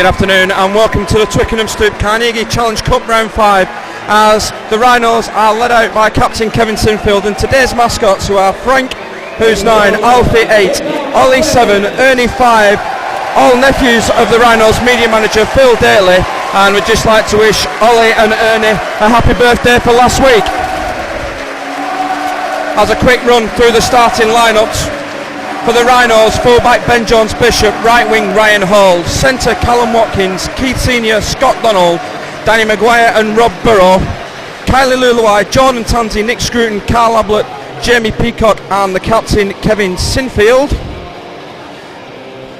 Good afternoon and welcome to the Twickenham Stoop Carnegie Challenge Cup Round 5 as the Rhinos are led out by Captain Kevin Sinfield and today's mascots who are Frank, who's 9, Alfie 8, Ollie 7, Ernie 5, all nephews of the Rhinos media manager Phil Daly, and we'd just like to wish Ollie and Ernie a happy birthday for last week. As a quick run through the starting lineups. For the Rhinos, fullback Ben Jones-Bishop, right wing Ryan Hall, centre Callum Watkins, Keith Senior, Scott Donald, Danny Maguire and Rob Burrow, Kylie Luluai, Jordan Tansey, Nick Scruton, Carl Ablett, Jamie Peacock and the captain Kevin Sinfield.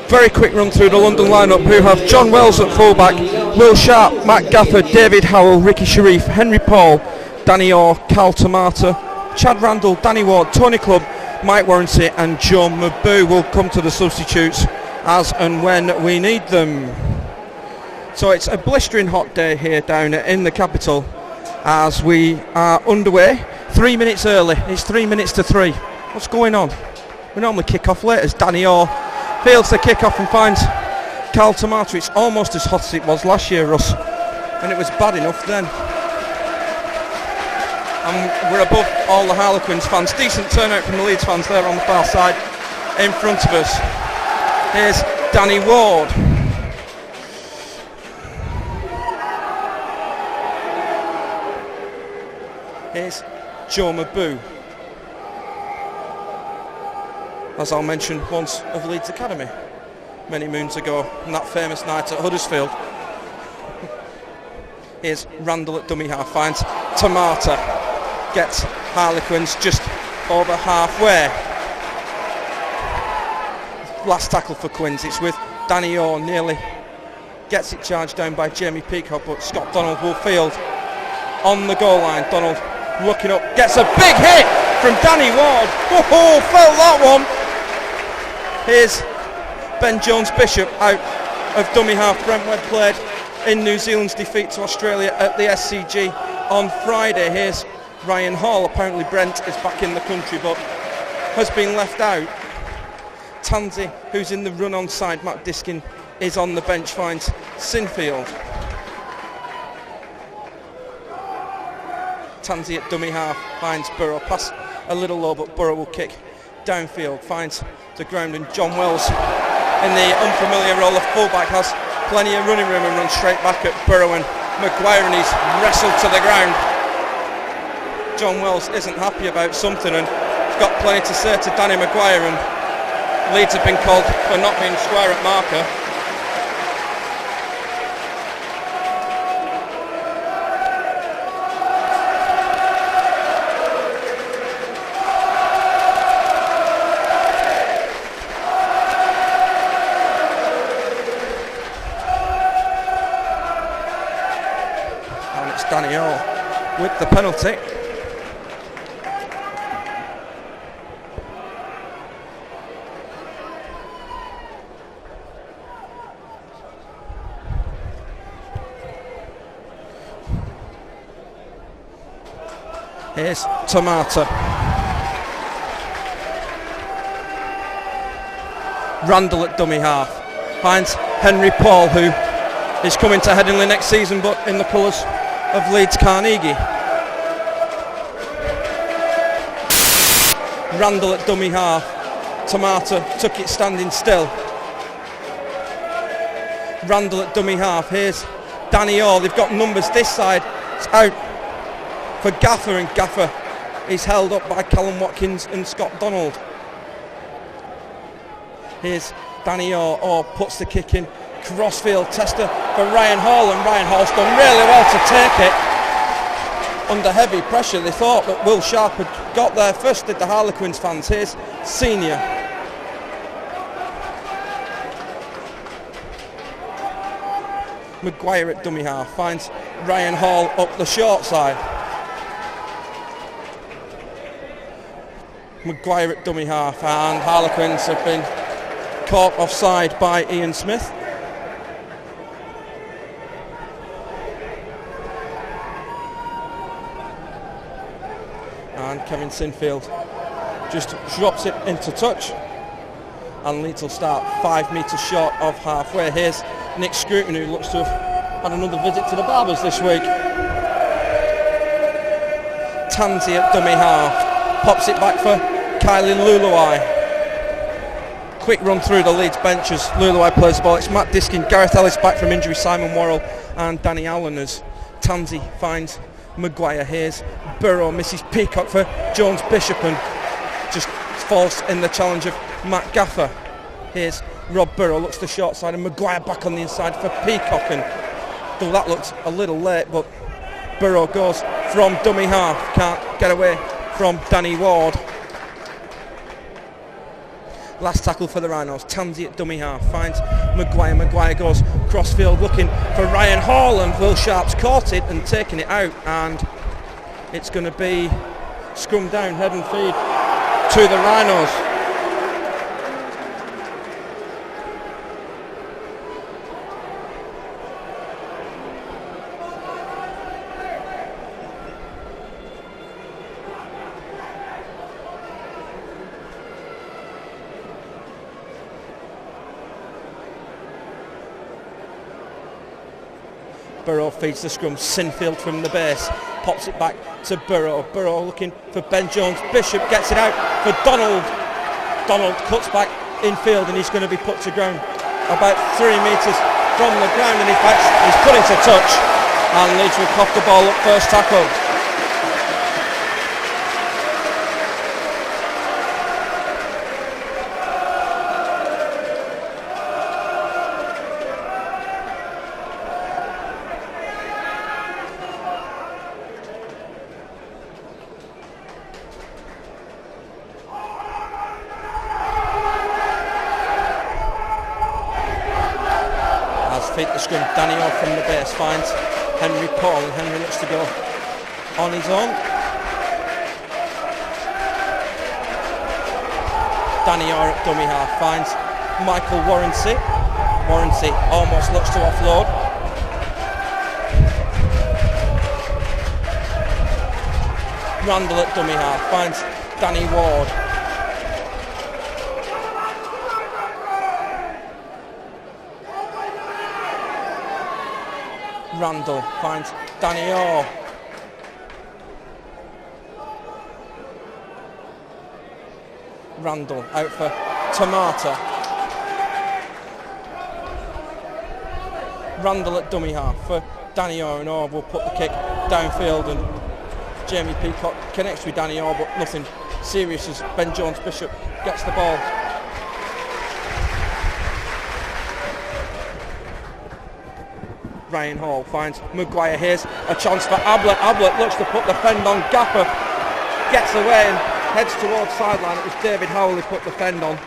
Very quick run through the London lineup who have John Wells at fullback, Will Sharp, Matt Gaffer, David Howell, Ricky Sharif, Henry Paul, Danny Orr, Carl Tomata, Chad Randall, Danny Ward, Tony Clubb, Mike Warranty and Joe Maboo. Will come to the substitutes as and when we need them. So it's a blistering hot day here down in the capital as we are underway 3 minutes early. It's 3 minutes to 3. What's going on? We normally kick off late as Danny Orr fields the kick off and finds Carl Tomata. It's almost as hot as it was last year, Russ, and it was bad enough then. And we're above all the Harlequins fans. Decent turnout from the Leeds fans there on the far side in front of us. Here's Danny Ward. Here's Joe Maboo. As I'll mention, once of Leeds Academy many moons ago on that famous night at Huddersfield. Here's Randall at dummy half, finds Tomata. Gets Harlequins just over halfway. Last tackle for Quins, it's with Danny Orr, nearly gets it charged down by Jamie Peacock, but Scott Donald will field on the goal line. Donald looking up, gets a big hit from Danny Ward. Oh, felt that one. Here's Ben Jones-Bishop out of dummy half. Brent Webb played in New Zealand's defeat to Australia at the SCG on Friday. Here's Ryan Hall. Apparently Brent is back in the country but has been left out. Tansey, who's in the run on side, Matt Diskin is on the bench, finds Sinfield. Tansey at dummy half, finds Burrow. Pass a little low but Burrow will kick downfield, finds the ground, and John Wells in the unfamiliar role of fullback has plenty of running room and runs straight back at Burrow and Maguire, and he's wrestled to the ground. John Wells isn't happy about something and got plenty to say to Danny Maguire, and Leeds have been called for not being square at marker. And it's Danny Orr with the penalty. Here's Tomata. Randall at dummy half. Finds Henry Paul, who is coming to Headingley next season but in the colours of Leeds Carnegie. Randall at dummy half. Tomata took it standing still. Randall at dummy half. Here's Danny Orr. They've got numbers this side. It's out for Gaffer, and Gaffer is held up by Callum Watkins and Scott Donald. Here's Danny Orr. Orr puts the kick in. Crossfield tester for Ryan Hall, and Ryan Hall's done really well to take it under heavy pressure. They thought that Will Sharp had got there first, did the Harlequins fans. Here's Senior. Maguire at dummy half finds Ryan Hall up the short side. Maguire at dummy half, and Harlequins have been caught offside by Ian Smith. And Kevin Sinfield just drops it into touch, and Leeds will start 5 metres short of halfway. Here's Nick Scruton, who looks to have had another visit to the barbers this week. Tansy at dummy half, pops it back for Kylie Luluai. Quick run through the Leeds benches. Luluai plays the ball. It's Matt Diskin, Gareth Ellis back from injury, Simon Worrell and Danny Allen as Tansy finds Maguire. Here's Burrow, misses Peacock for Jones Bishop and just falls in the challenge of Matt Gaffer. Here's Rob Burrow, looks to the short side and Maguire back on the inside for Peacock, and though that looked a little late, but Burrow goes from dummy half, can't get away from Danny Ward. Last tackle for the Rhinos. Tansy at dummy half finds Maguire. Maguire goes crossfield looking for Ryan Hall, and Will Sharp's caught it and taken it out, and it's going to be scrum down, head and feed to the Rhinos. Burrow feeds the scrum, Sinfield from the base, pops it back to Burrow. Burrow looking for Ben Jones. Bishop gets it out for Donald. Donald cuts back infield and he's going to be put to ground about 3 metres from the ground, and in fact he's put into touch, and Leeds will cough the ball up first tackle. Feed the scrum, Danny Orr from the base finds Henry Paul, and Henry looks to go on his own. Danny Orr at dummy half finds Michael Warrensey. Warrensey almost looks to offload. Randall at dummy half finds Danny Ward. Randall finds Danny Orr. Randall out for Tomato. Randall at dummy half for Danny Orr, and Orr will put the kick downfield, and Jamie Peacock connects with Danny Orr, but nothing serious as Ben Jones Bishop gets the ball. Ryan Hall finds Maguire. Here's a chance for Ablett. Ablett looks to put the fend on. Gaffer gets away and heads towards sideline. It was David Howell who put the fend on.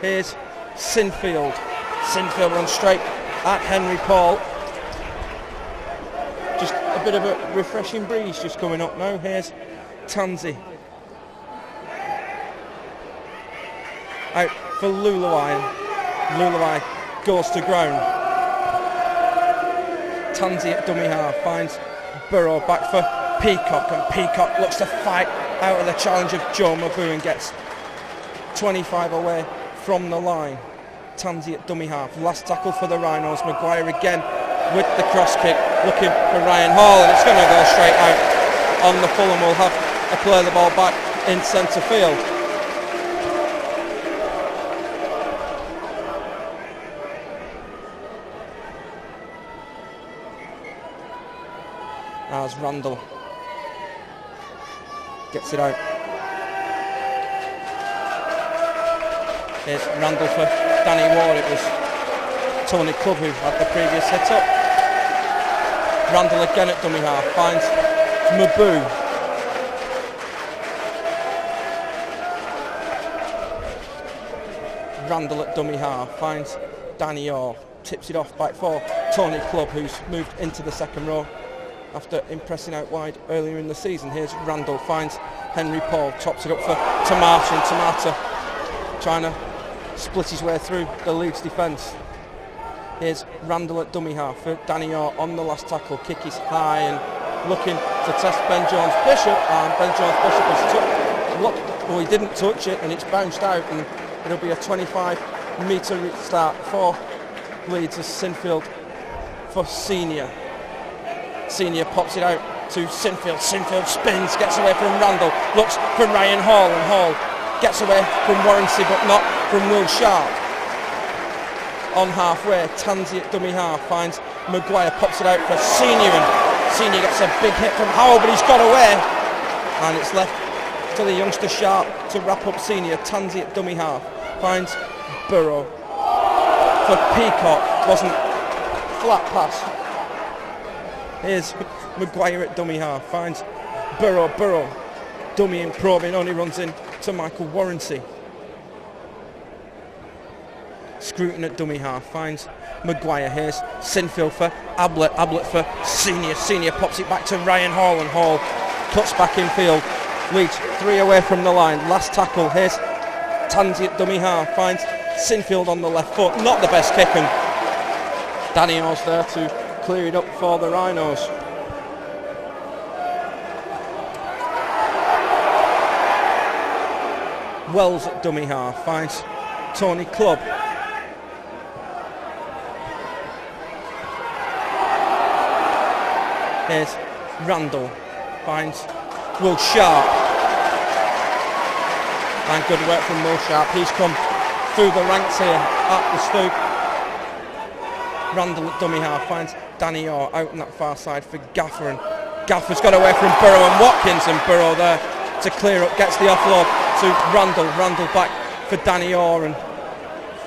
Here's Sinfield. Sinfield runs straight at Henry Paul. Just a bit of a refreshing breeze just coming up now. Here's Tansy. Out for Luluai. Luluai goes to ground. Tansy at dummy half finds Burrow back for Peacock, and Peacock looks to fight out of the challenge of Joe Mabu and gets 25 away from the line. Tansy at dummy half. Last tackle for the Rhinos. Maguire again with the cross kick, looking for Ryan Hall, and it's going to go straight out on the full, and we'll have to play the ball back in centre field. As Randall gets it out. Here's Randall for Danny Ward. It was Tony Clubb who had the previous hit up. Randall again at dummy half finds Mabu. Randall at dummy half finds Danny Orr. Tips it off back for Tony Clubb, who's moved into the second row after impressing out wide earlier in the season. Here's Randall, finds Henry Paul, tops it up for Tomato, and Tomato trying to split his way through the Leeds defence. Here's Randall at dummy half for Danny Orr on the last tackle. Kick is high and looking to test Ben Jones Bishop, and Ben Jones Bishop has he didn't touch it, and it's bounced out, and it'll be a 25 metre start for Leeds as Sinfield for Senior. Senior pops it out to Sinfield. Sinfield spins, gets away from Randall, looks for Ryan Hall, and Hall gets away from Warrancy but not from Will Sharp. On halfway, Tansey at dummy half finds Maguire, pops it out for Senior, and Senior gets a big hit from Howell, but he's got away, and it's left to the youngster Sharp to wrap up Senior. Tansey at dummy half finds Burrow for Peacock, wasn't flat pass. Here's Maguire at dummy half finds Burrow, dummy and probing, only runs in to Michael Warrancy. Scruton at dummy half finds Maguire. Here's Sinfield for Ablett for Senior. Senior pops it back to Ryan Hall, and Hall cuts back in field. Leeds 3 away from the line. Last tackle. Here's Tansey at dummy half finds Sinfield on the left foot. Not the best kick, and Danny Orr's there to clear it up for the Rhinos. Wells at dummy half finds Tony Clubb. Here's Randall, finds Will Sharp, and good work from Will Sharp. He's come through the ranks here at the stoop. Randall at dummy half finds Danny Orr out on that far side for Gaffer, and Gaffer's got away from Burrow and Watkins, and Burrow there to clear up, gets the offload to Randall. Randall back for Danny Orr, and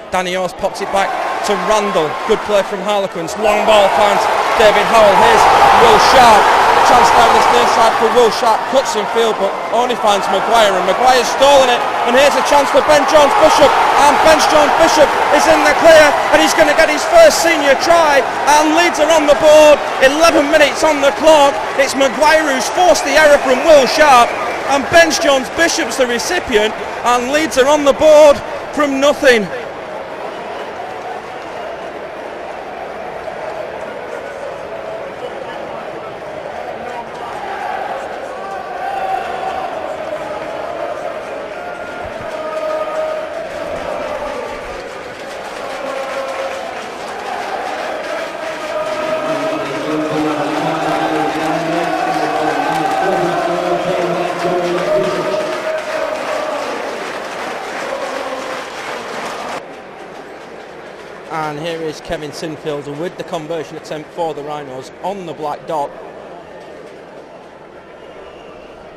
Danny Orr's pops it back to Randall. Good play from Harlequins. Long ball finds David Howell. Here's Will Sharp. Chance down this near side for Will Sharp. Cuts in field but only finds Maguire, and Maguire's stolen it. And here's a chance for Ben Jones Bishop. And Ben Jones Bishop is in the clear, and he's going to get his first Senior try. And Leeds are on the board. 11 minutes on the clock. It's Maguire who's forced the error from Will Sharp, and Ben Jones Bishop's the recipient. And Leeds are on the board from nothing. And here is Kevin Sinfield with the conversion attempt for the Rhinos on the black dot.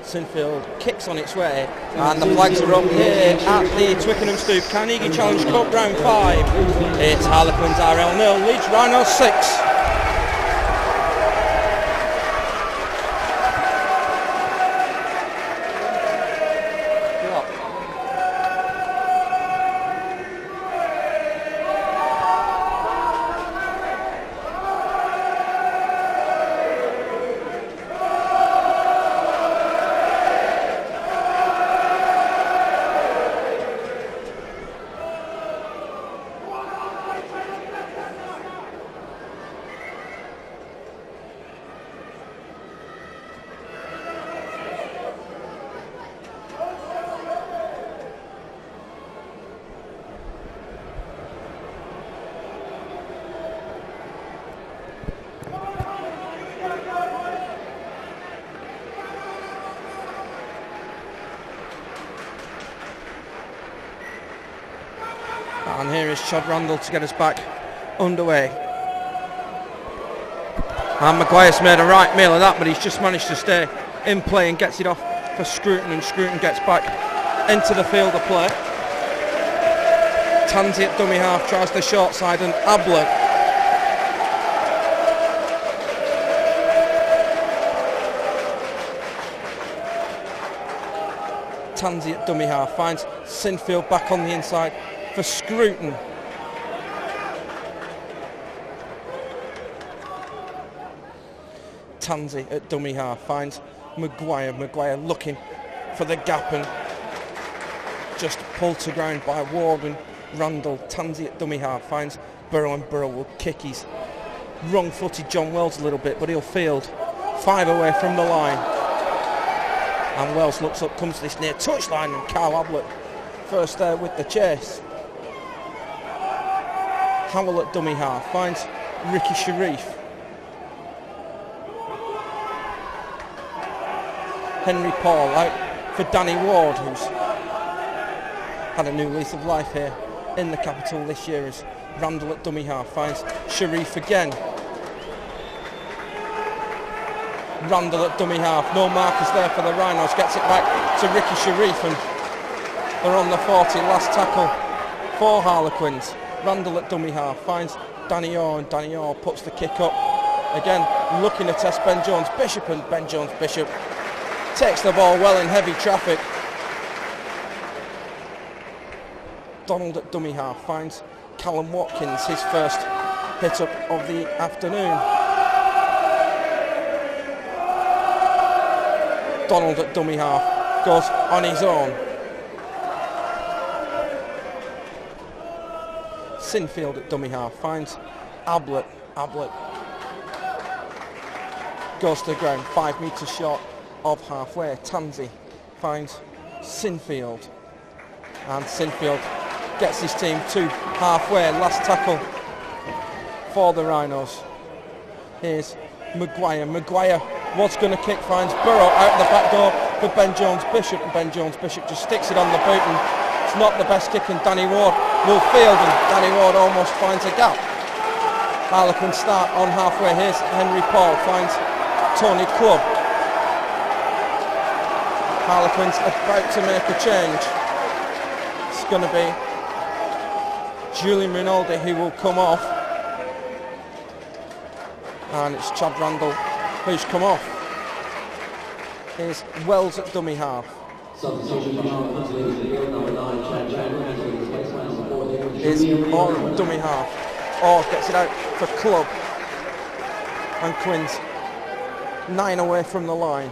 Sinfield kicks on its way, and the flags are up here at the Twickenham Stoop Carnegie Challenge Cup round 5. It's Harlequins RL 0, Leeds Rhinos 6. And here is Chad Randall to get us back underway. And Maguire's made a right meal of that, but he's just managed to stay in play and gets it off for Scruton, and Scruton gets back into the field of play. Tansey at dummy half tries the short side, and Ablett Tansey at dummy half finds Sinfield back on the inside for Scruton. Tansey at dummy half finds Maguire. Maguire looking for the gap and just pulled to ground by Ward and Randall. Tansey at dummy half finds Burrow, and Burrow will kick his wrong-footed John Wells a little bit, but he'll field 5 away from the line. And Wells looks up, comes to this near touchline, and Carl Ablett first there with the chase. Howell at dummy half finds Ricky Sharif. Henry Paul out for Danny Ward, who's had a new lease of life here in the capital this year, as Randall at dummy half finds Sharif again. Randall at dummy half, no markers there for the Rhinos, gets it back to Ricky Sharif, and they're on the 40, last tackle for Harlequins. Randall at dummy half finds Danny Orr, and Danny Orr puts the kick up. Again, looking to test Ben Jones Bishop, and Ben Jones Bishop takes the ball well in heavy traffic. Donald at dummy half finds Callum Watkins, his first hit up of the afternoon. Donald at dummy half goes on his own. Sinfield at dummy half finds Ablett. Ablett goes to the ground 5 metres short of halfway. Tansey finds Sinfield, and Sinfield gets his team to halfway. Last tackle for the Rhinos. Here's Maguire. Maguire was going to kick, finds Burrow out the back door for Ben Jones Bishop, and Ben Jones Bishop just sticks it on the boot, and it's not the best kick, and Danny Ward will field, and Danny Ward almost finds a gap. Harlequins start on halfway. Here's Henry Paul, finds Tony Clubb. Harlequins about to make a change. It's going to be Julian Rinaldi who will come off, and it's Chad Randall who's come off. Here's Wells at dummy half. Here's Orr at dummy half. Orr gets it out for Clubb, and Quins 9 away from the line.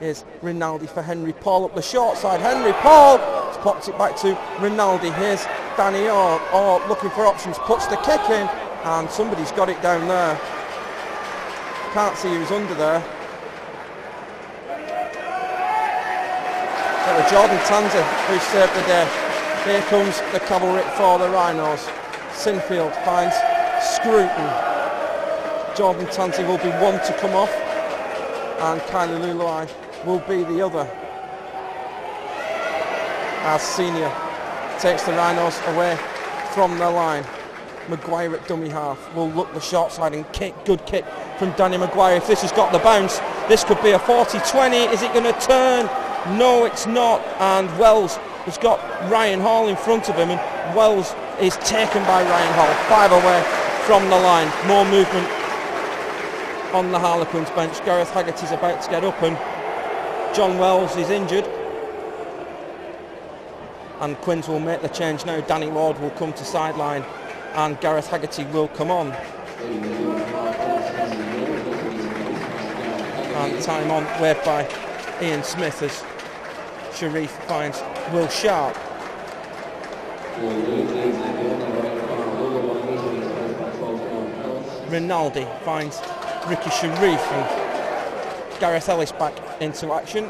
Here's Rinaldi for Henry Paul up the short side. Henry Paul pops it back to Rinaldi. Here's Danny Orr. Orr looking for options, puts the kick in, and somebody's got it down there. Can't see who's under there. It was Jordan Tanzer who saved the day. Here comes the cavalry for the Rhinos. Sinfield finds Scruton. Jordan Tanzer will be one to come off, and Kylie Luluai will be the other, as senior takes the Rhinos away from the line. Maguire at dummy half will look the short side and kick. Good kick from Danny Maguire. If this has got the bounce, this could be a 40-20. Is it going to turn? No, it's not. And Wells has got Ryan Hall in front of him, and Wells is taken by Ryan Hall. 5 away from the line. More movement on the Harlequins bench. Gareth Haggerty's about to get up, and John Wells is injured, and Quins will make the change now. Danny Ward will come to sideline, and Gareth Haggerty will come on. And time on, waved by Ian Smith, as Sharif finds Will Sharp. Rinaldi finds Ricky Sharif, and Gareth Ellis back into action.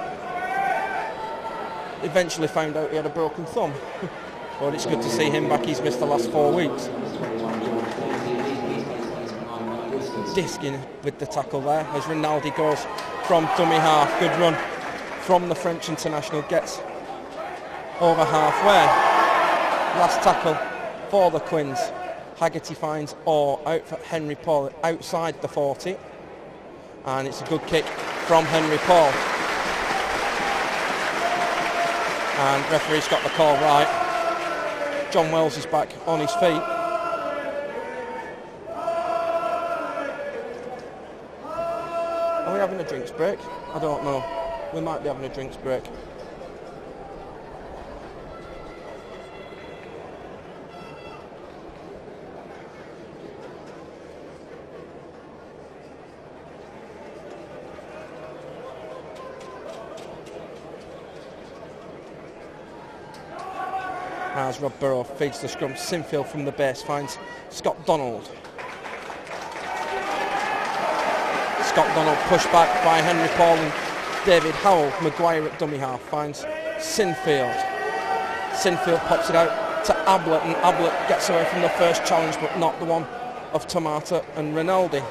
Eventually found out he had a broken thumb, but it's good to see him back. He's missed the last 4 weeks. Diskin with the tackle there as Rinaldi goes from dummy half. Good run from the French international, gets over halfway. Last tackle for the Quins. Haggerty finds Orr out for Henry Paul outside the 40, and it's a good kick from Henry Paul, and referee's got the call right. John Wells is back on his feet. Are we having a drinks break? I don't know. We might be having a drinks break. As Rob Burrow feeds the scrum, Sinfield from the base finds Scott Donald. Scott Donald pushed back by Henry Paul and David Howell. Maguire at dummy half finds Sinfield. Sinfield pops it out to Ablett, and Ablett gets away from the first challenge, but not the one of Tomata and Rinaldi.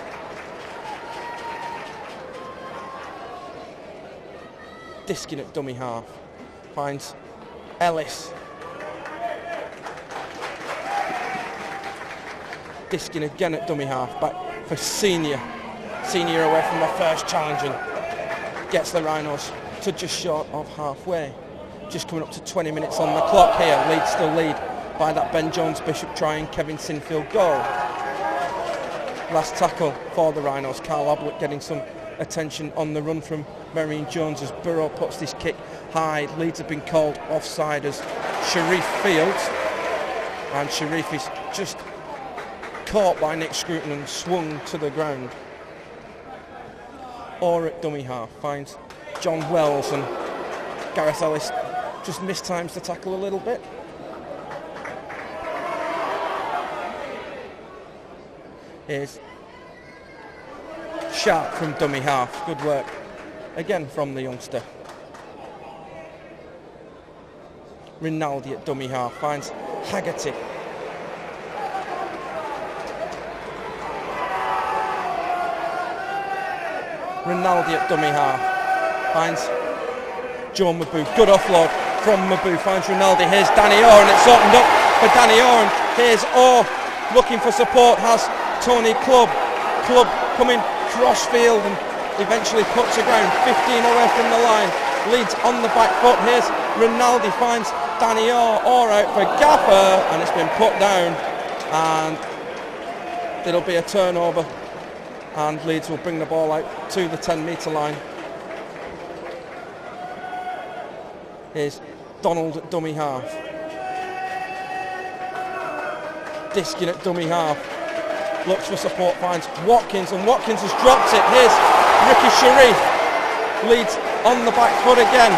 Diskin at dummy half, finds Ellis. Diskin again at dummy half, back for Senior. Senior away from the first challenge and gets the Rhinos to just short of halfway. Just coming up to 20 minutes on the clock here. Leeds still lead by that Ben Jones Bishop try and Kevin Sinfield goal. Last tackle for the Rhinos. Carl Ablett getting some attention on the run from Marine Jones as Burrow puts this kick high. Leeds have been called offside as Sharif fields, and Sharif is just caught by Nick Scruton and swung to the ground. Or at dummy half finds John Wells, and Gareth Ellis just mistimes the tackle a little bit. Here's Sharp from dummy half. Good work again from the youngster. Rinaldi at dummy half finds Haggerty. Rinaldi at dummy half finds Joe Mabou. Good offload from Mabou, finds Rinaldi. Here's Danny Orr, and it's opened up for Danny Orr, and here's Orr looking for support, has Tony Clubb coming crossfield and eventually put to ground, 15 away from the line. Leeds on the back foot. Here's Rinaldi, finds Danny Orr out for Gaffer, and it's been put down, and it'll be a turnover, and Leeds will bring the ball out to the 10-metre line. Here's Donald at dummy half. Diskin at dummy half. Looks for support, finds Watkins, and Watkins has dropped it. Here's Ricky Sharif. Leeds on the back foot again.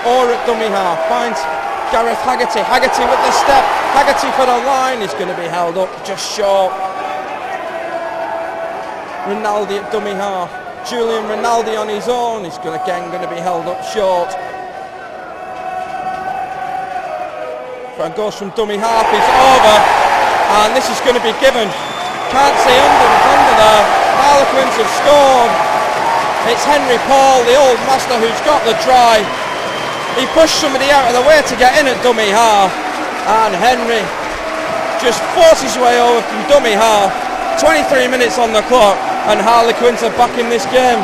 Or at dummy half, finds Gareth Haggerty. Haggerty with the step. Haggerty for the line. He's going to be held up just short. Rinaldi at dummy half. Julian Rinaldi on his own. He's going to be held up short. And goes from dummy half. He's over. And this is going to be given. Can't see under there. Harlequins have scored. It's Henry Paul, the old master, who's got the try. He pushed somebody out of the way to get in at dummy half, and Henry just forced his way over from dummy half. 23 minutes on the clock, and Harlequins are back in this game.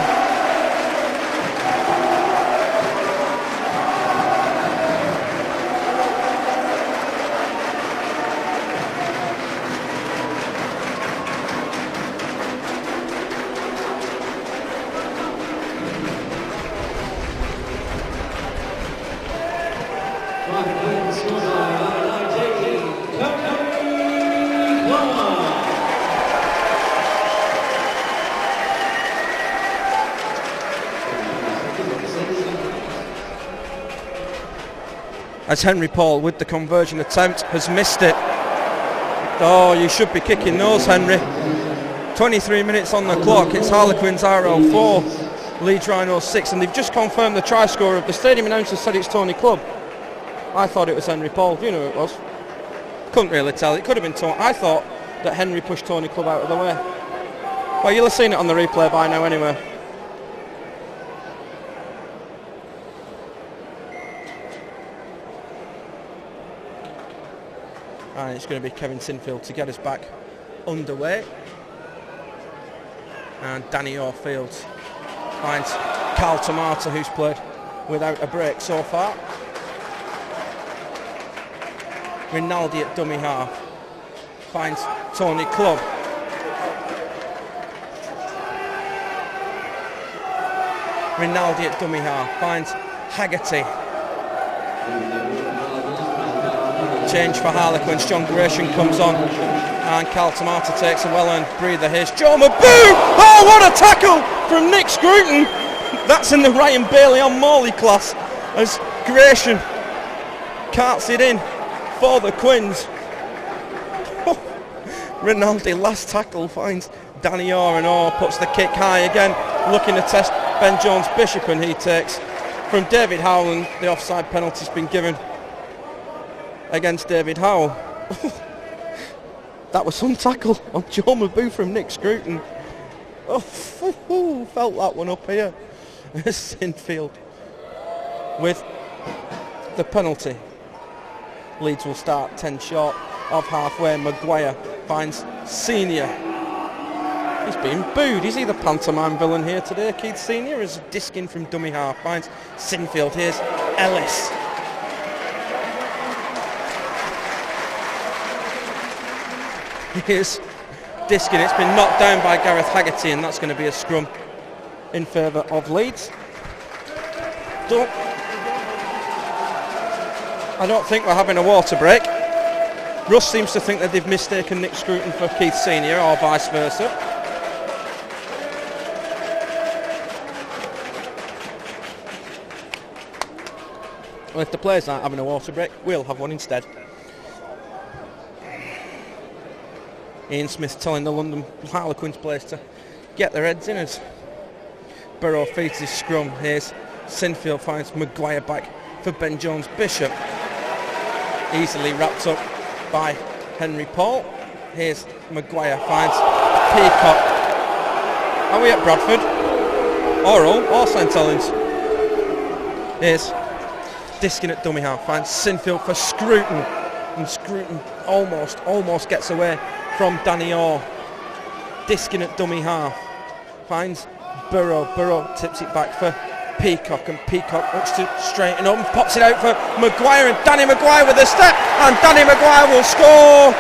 As Henry Paul, with the conversion attempt, has missed it. Oh, you should be kicking those, Henry. 23 minutes on the clock. It's Harlequins RL 4, Leeds Rhinos 6, and they've just confirmed the try scorer. The stadium announcer said it's Tony Clubb. I thought it was Henry Paul. Do you know who it was? Couldn't really tell. It could have been Tony. I thought that Henry pushed Tony Clubb out of the way. Well, you'll have seen it on the replay by now anyway. And it's going to be Kevin Sinfield to get us back underway. And Danny Orr fields. Finds Carl Tomata, who's played without a break so far. Rinaldi at dummy half. Finds Tony Clubb. Rinaldi at dummy half. Finds Haggerty. Change for Harlequins. John Gratian comes on, and Carl Tomata takes a well-earned breather. Here's Joe Mabou. Oh, what a tackle from Nick Scruton. That's in the Ryan Bailey on Morley class, as Gratian carts it in for the Quins. Rinaldi, last tackle, finds Danny Orr, and Orr puts the kick high again, looking to test Ben Jones Bishop, and he takes from David Howland. The offside penalty's been given against David Howell. That was some tackle on Joe Mabou from Nick Scruton. Oh, felt that one up here. Sinfield with the penalty. Leeds will start 10 short of halfway. Maguire finds Senior. He's being booed. Is he the pantomime villain here today, Keith Senior? As Diskin from dummy half finds Sinfield. Here's Ellis. Here's Diskin. It's been knocked down by Gareth Haggerty, and that's going to be a scrum in favour of Leeds. I don't think we're having a water break. Russ seems to think that they've mistaken Nick Scruton for Keith Senior, or vice versa. Well, if the players aren't having a water break, we'll have one instead. Ian Smith telling the London Harlequins players to get their heads in as Burrow feeds his scrum. Here's Sinfield, finds Maguire back for Ben Jones Bishop. Easily wrapped up by Henry Paul. Here's Maguire, finds Peacock. Are we at Bradford? Oral or St Helens? Here's Diskin at dummy half, finds Sinfield for Scruton. And Scruton almost gets away from Danny Orr. Diskin at dummy half, finds Burrow. Burrow tips it back for Peacock, and Peacock looks to straighten up and pops it out for Maguire, and Danny Maguire with a step, and Danny Maguire will score.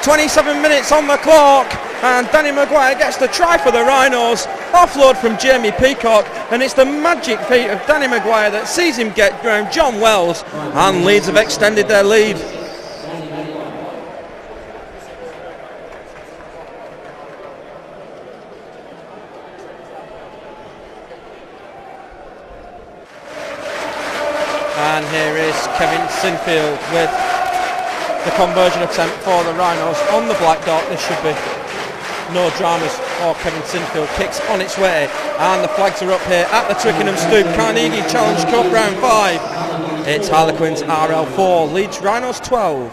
27 minutes on the clock, and Danny Maguire gets the try for the Rhinos. Offload from Jamie Peacock, and it's the magic feet of Danny Maguire that sees him get round John Wells, and Leeds have extended their lead. And here is Kevin Sinfield with the conversion attempt for the Rhinos on the black dot. This should be no dramas for Kevin Sinfield. Kicks on its way, and the flags are up here at the Twickenham Stoop Carnegie Challenge Cup round 5. It's Harlequins RL 4, Leeds Rhinos 12.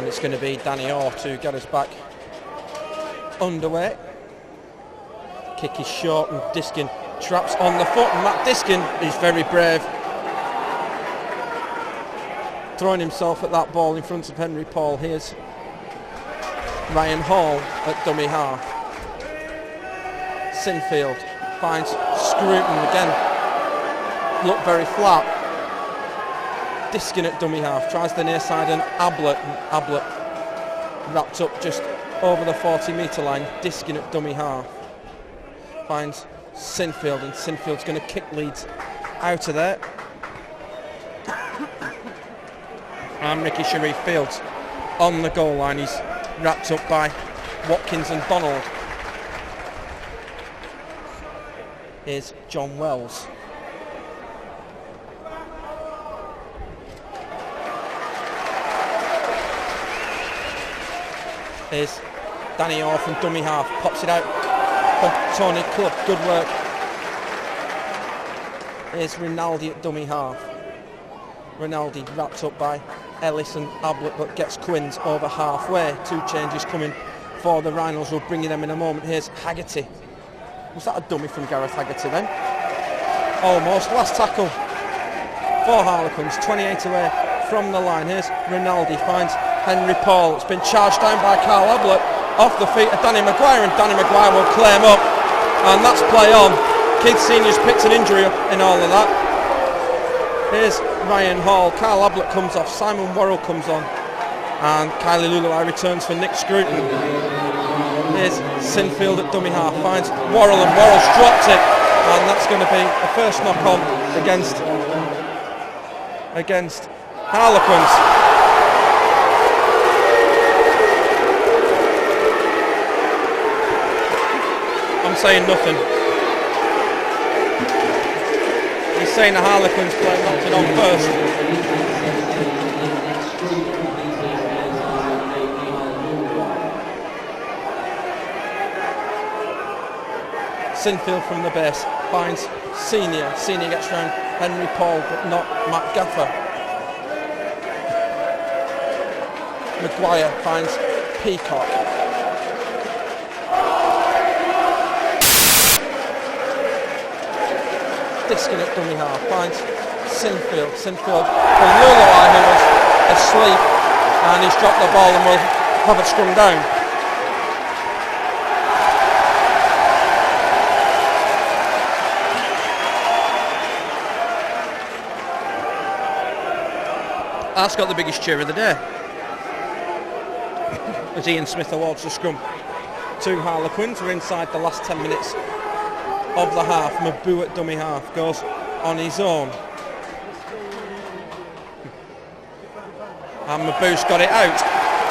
It's going to be Danny Orr to get us back underway. Kick is short, and Diskin traps on the foot, and Matt Diskin is very brave, throwing himself at that ball in front of Henry Paul. Here's Ryan Hall at dummy half. Sinfield finds Scruton again, look very flat. Diskin at dummy half, tries the near side, and Ablett wrapped up just over the 40-metre line. Diskin at dummy half finds Sinfield, and Sinfield's going to kick Leeds out of there. And Ricky Sharif Fields on the goal line. He's wrapped up by Watkins and Donald. Here's John Wells. Here's Danny Orr from dummy half, pops it out for Tony Clough, good work. Here's Rinaldi at dummy half. Rinaldi wrapped up by Ellis and Ablett, but gets Quins over halfway. Two changes coming for the Rhinos, we'll bring you them in a moment. Here's Haggerty. Was that a dummy from Gareth Haggerty then? Almost, last tackle for Harlequins, 28 away from the line. Here's Rinaldi, finds Henry Paul. It's been charged down by Carl Ablett off the feet of Danny Maguire, and Danny Maguire will claim up, and that's play on. Keith Senior's picked an injury up in all of that. Here's Ryan Hall. Carl Ablett comes off, Simon Worrell comes on, and Kylie Lulawai returns for Nick Scruton. Here's Sinfield at dummy half, finds Worrell, and Worrell's dropped it, and that's going to be the first knock on against Harlequins. I'm saying nothing. saying the Harlequins player knocked it on first. Sinfield from the base finds Senior. Senior gets round Henry Paul, but not Matt Gaffer. Maguire finds Peacock. Disking at dummy half finds Sinfield. Sinfield for Luluai, who was asleep, and he's dropped the ball and will have it scrum down. That's got the biggest cheer of the day as Ian Smith awards the scrum to Harlequins. We're inside the last 10 minutes of the half. Mabu at dummy half goes on his own, and Mabu's got it out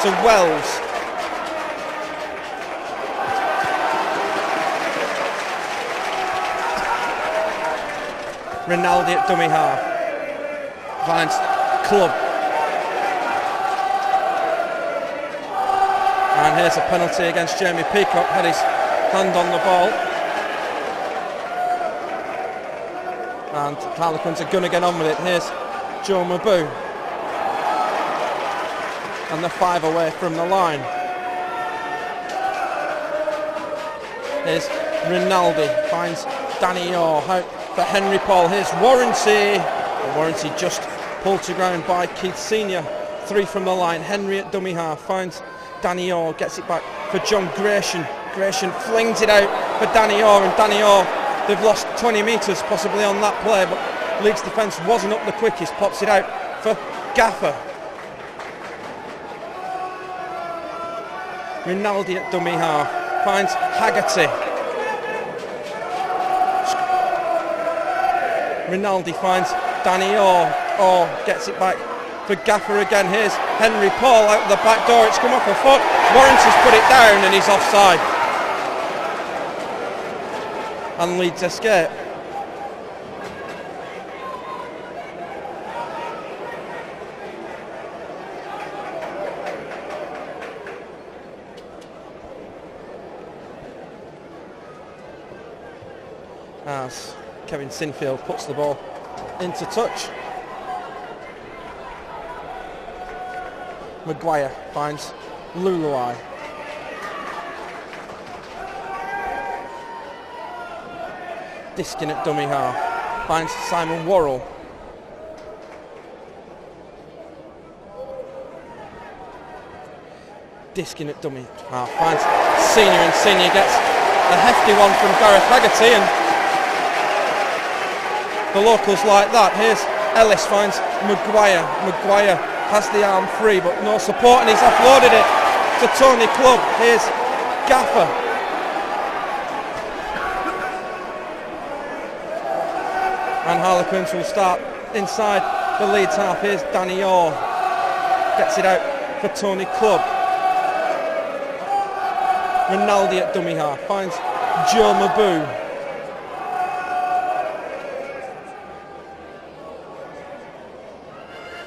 to Wells. Rinaldi at dummy half finds Club. And here's a penalty against Jamie Peacock, had his hand on the ball. And Harlequins are going to get on with it. Here's Joe Mabu. And they're 5 away from the line. Here's Rinaldi, finds Danny Orr out for Henry Paul. Here's Warranty. Warranty just pulled to ground by Keith Senior. 3 from the line. Henry at dummy half finds Danny Orr, gets it back for John Gratian. Gratian flings it out for Danny Orr, and Danny Orr, they've lost 20 metres possibly on that play, but Leeds defence wasn't up the quickest. Pops it out for Gaffer. Rinaldi at dummy half finds Haggerty. Rinaldi finds Danny Orr. Orr gets it back for Gaffer again. Here's Henry Paul out the back door. It's come off a foot. Warranty's put it down and he's offside. And Leeds escape. As Kevin Sinfield puts the ball into touch. Maguire finds Luluai. Diskin at dummy half finds Simon Worrell. Diskin at dummy half finds Senior, and Senior gets a hefty one from Gareth Haggerty, and the locals like that. Here's Ellis finds Maguire. Maguire has the arm free but no support, and he's offloaded it to Tony Club. Here's Gaffer. And Harlequins will start inside the Leeds half. Here's Danny Orr. Gets it out for Tony Club. Rinaldi at dummy half finds Joe Mabu.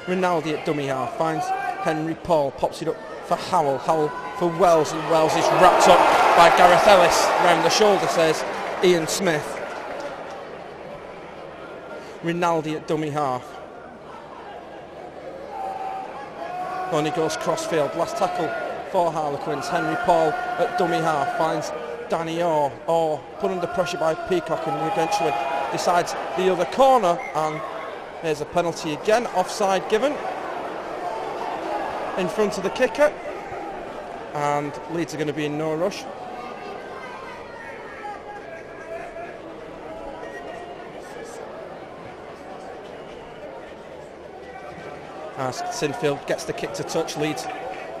Rinaldi at dummy half finds Henry Paul, pops it up for Howell. Howell for Wells, and Wells is wrapped up by Gareth Ellis round the shoulder, says Ian Smith. Rinaldi at dummy half. On he goes crossfield. Last tackle for Harlequins. Henry Paul at dummy half finds Danny Orr. Orr put under pressure by Peacock and eventually decides the other corner, and there's a penalty again. Offside given in front of the kicker, and Leeds are going to be in no rush. As Sinfield gets the kick to touch, Leeds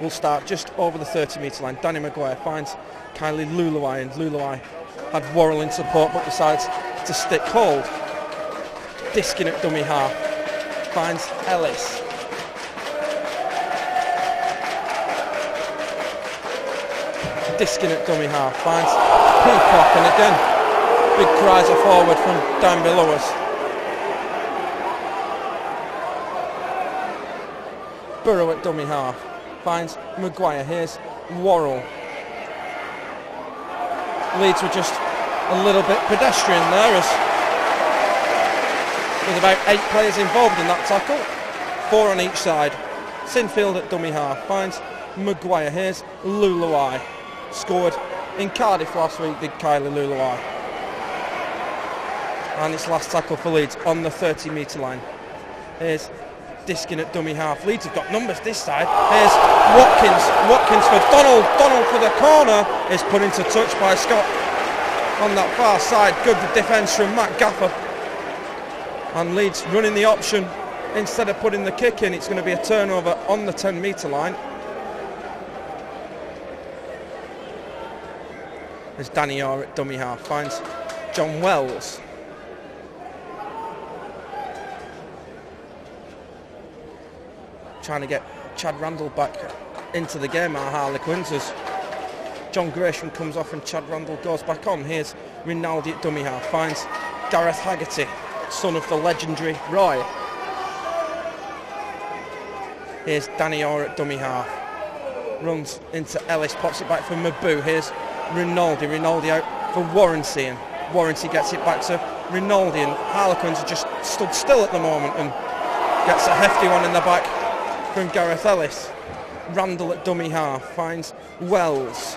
will start just over the 30-metre line. Danny Maguire finds Kylie Luluai, and Luluai had Worrell in support but decides to stick hold. Diskin at dummy half finds Ellis. Diskin at dummy half finds Peacock, and again big cries are forward from down below us. Burrow at dummy half. Finds Maguire. Here's Worrell. Leeds were just a little bit pedestrian there, as with about 8 players involved in that tackle. 4 on each side. Sinfield at dummy half. Finds Maguire. Here's Luluai. Scored in Cardiff last week, did Kylie Luluai. And it's last tackle for Leeds on the 30-metre line. Here's Diskin at dummy half. Leeds have got numbers this side. Here's Watkins. Watkins for Donald. Donald for the corner. Is put into touch by Scott on that far side. Good defence from Matt Gaffer. And Leeds running the option. Instead of putting the kick in, it's going to be a turnover on the 10-metre line. There's Danny Orr at dummy half. Finds John Wells. Trying to get Chad Randall back into the game, our Harlequins, as John Gresham comes off and Chad Randall goes back on. Here's Rinaldi at dummy half. Finds Gareth Haggerty, son of the legendary Roy. Here's Danny Orr at dummy half. Runs into Ellis, pops it back for Mabu. Here's Rinaldi. Rinaldi out for Warranty, and Warranty gets it back to Rinaldi, and Harlequins are just stood still at the moment and gets a hefty one in the back from Gareth Ellis. Randall at dummy half. Finds Wells.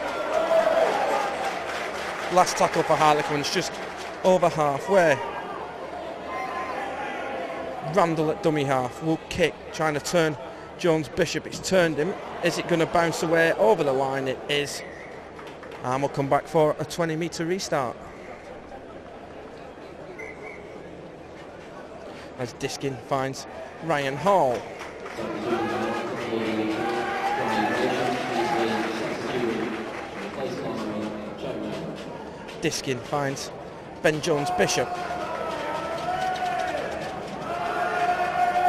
Last tackle for Harlequins, just over halfway. Randall at dummy half will kick, trying to turn Jones Bishop. It's turned him. Is it going to bounce away over the line? It is. And we'll come back for a 20-metre restart. As Diskin finds Ryan Hall. Diskin finds Ben Jones Bishop.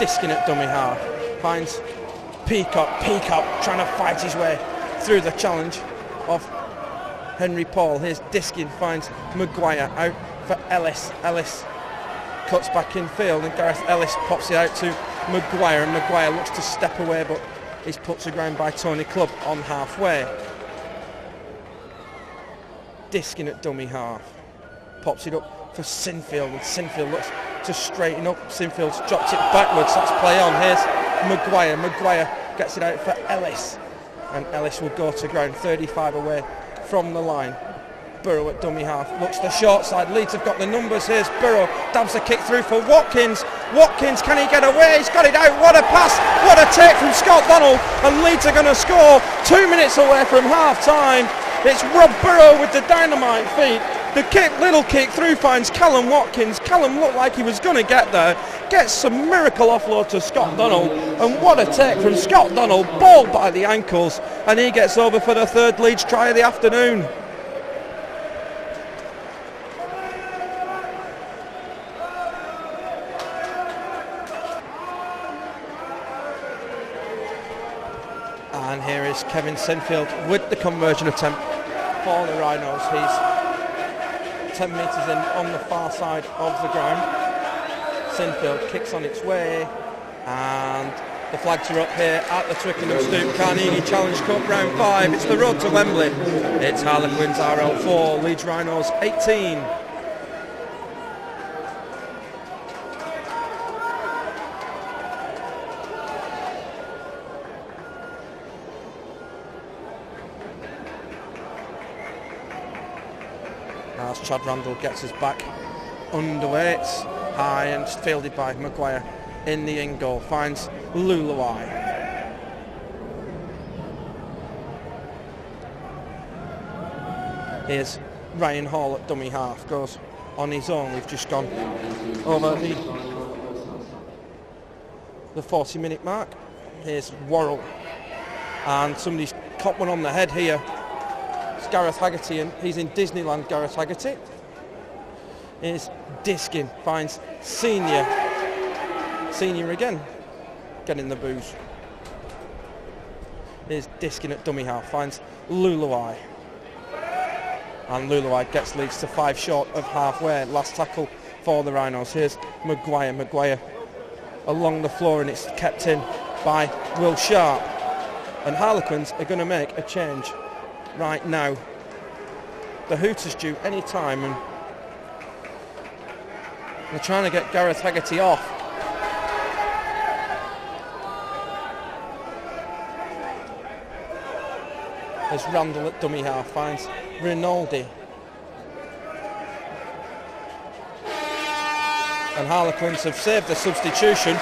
Diskin at dummy half. Finds Peacock. Peacock trying to fight his way through the challenge of Henry Paul. Here's Diskin. Finds Maguire out for Ellis. Ellis cuts back in field, and Gareth Ellis pops it out to Maguire, and Maguire looks to step away, but he's put to ground by Tony Clubb on halfway. Diskin at dummy half. Pops it up for Sinfield, and Sinfield looks to straighten up. Sinfield's dropped it backwards. That's play on. Here's Maguire. Maguire gets it out for Ellis, and Ellis will go to ground 35 away from the line. Burrow at dummy half, looks the short side. Leeds have got the numbers. Here's Burrow, dabs a kick through for Watkins. Watkins, can he get away? He's got it out. What a pass, what a take from Scott Donald, and Leeds are going to score 2 minutes away from half time. It's Rob Burrow with the dynamite feet. The kick, little kick through, finds Callum Watkins. Callum looked like he was going to get there. Gets some miracle offload to Scott Donald, and what a take from Scott Donald, ball by the ankles, and he gets over for the third Leeds try of the afternoon. And here is Kevin Sinfield with the conversion attempt for the Rhinos. He's 10 metres in on the far side of the ground. Sinfield kicks on its way, and the flags are up here at the Twickenham Stoop Carnegie Challenge Cup round 5. It's the road to Wembley. It's Harlequins RL4, Leeds Rhinos 18. As Chad Randall gets us back underway, it's high and fielded by Maguire in the in goal. Finds Luluai. Here's Ryan Hall at dummy half, goes on his own. We've just gone over the 40-minute mark. Here's Worrell, and somebody's caught one on the head here. Gareth Haggerty, and he's in Disneyland. Gareth Haggerty. Here's Diskin, finds Senior again, getting the booze. Here's Diskin at dummy half, finds Luluai, and Luluai gets Leeds to 5 short of halfway. Last tackle for the Rhinos. Here's Maguire along the floor, and it's kept in by Will Sharp. And Harlequins are going to make a change right now. The Hooters due any time, and they're trying to get Gareth Haggerty off. As Randall at dummy half finds Rinaldi. And Harlequins have saved the substitution.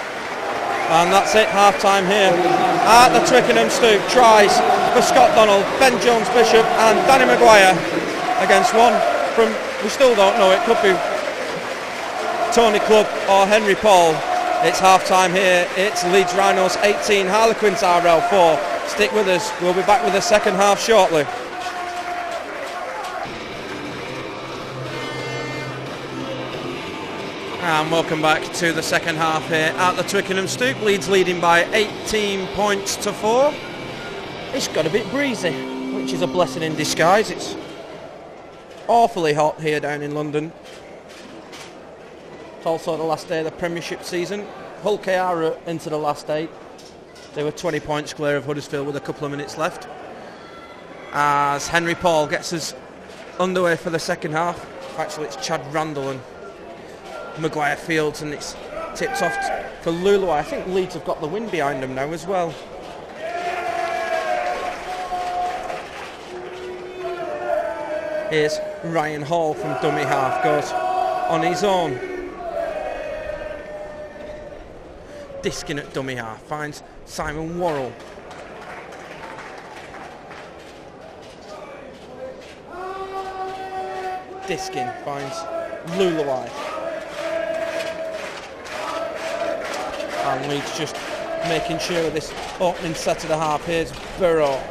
And that's it, half-time here at the Twickenham Stoop. Tries for Scott Donald, Ben Jones-Bishop and Danny Maguire against one from, we still don't know, it could be Tony Clubb or Henry Paul. It's half-time here, it's Leeds Rhinos 18, Harlequins RL 4. Stick with us, we'll be back with the second half shortly. And welcome back to the second half here at the Twickenham Stoop. Leeds leading by 18 points to 4. It's got a bit breezy, which is a blessing in disguise. It's awfully hot here down in London. It's also the last day of the Premiership season. Hull KR are into the last 8. They were 20 points clear of Huddersfield with a couple of minutes left. As Henry Paul gets us underway for the second half. Actually, it's Chad Randall and Maguire Fields, and it's tipped off for Lulu. I think Leeds have got the win behind them now as well. Here's Ryan Hall from dummy half, goes on his own. Diskin at dummy half finds Simon Worrell. Diskin finds Luluai. And Leeds just making sure of this opening set of the half. Here's Burrow.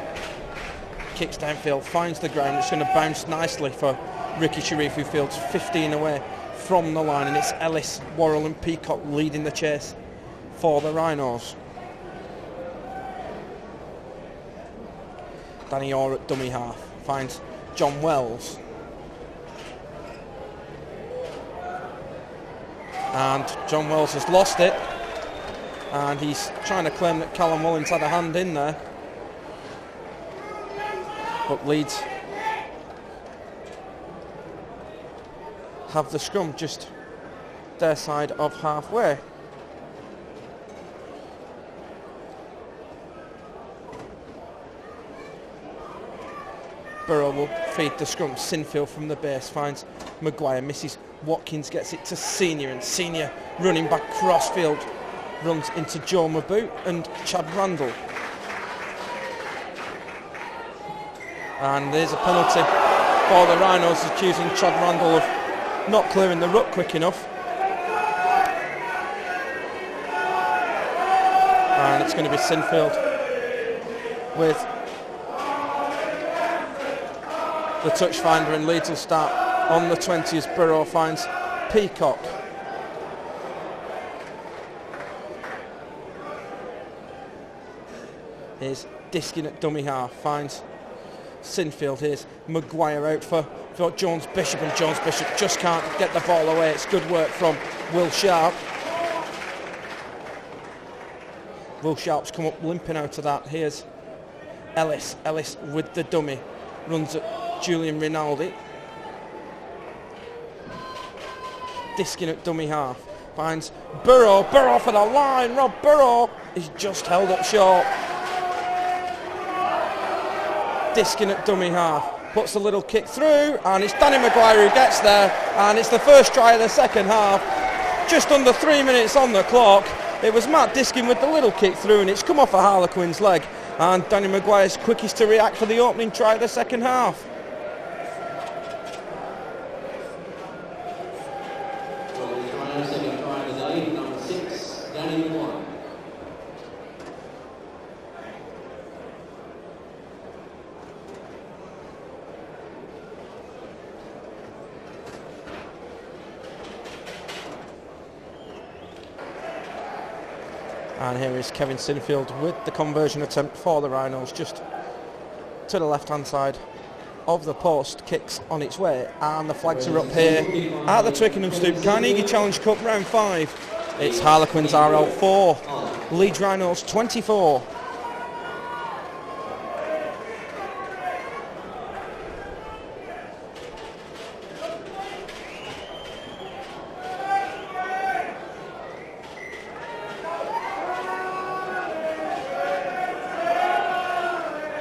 Kicks downfield, finds the ground. It's going to bounce nicely for Ricky Sharif, who fields 15 away from the line. And it's Ellis, Worrell and Peacock leading the chase for the Rhinos. Danny Orr at dummy half finds John Wells. And John Wells has lost it. And he's trying to claim that Callum Mullins had a hand in there. But Leeds have the scrum just their side of halfway. Burrow will feed the scrum. Sinfield from the base finds Maguire, misses Watkins, gets it to Senior, and Senior running back crossfield runs into Joe Maboot and Chad Randall. And there's a penalty for the Rhinos, accusing Chad Randall of not clearing the ruck quick enough. And it's going to be Sinfield with the touch finder, and Leeds will start on the 20 as Burrow finds Peacock. Here's Diskin at dummy half, finds Sinfield. Here's Maguire out for Jones-Bishop, and Jones-Bishop just can't get the ball away. It's good work from Will Sharp. Will Sharp's come up limping out of that. Here's Ellis with the dummy, runs at Julian Rinaldi. Diskin at dummy half, finds Burrow for the line. Rob Burrow is just held up short. Diskin at dummy half, puts a little kick through, and it's Danny Maguire who gets there, and it's the first try of the second half. Just under 3 minutes on the clock. It was Matt Diskin with the little kick through, and it's come off a Harlequin's leg, and Danny Maguire's quickest to react for the opening try of the second half. And here is Kevin Sinfield with the conversion attempt for the Rhinos, just to the left-hand side of the post. Kicks on its way, and the flags are up here at the Twickenham Stoop Carnegie Challenge Cup round 5. It's Harlequins RL 4, Leeds Rhinos 24.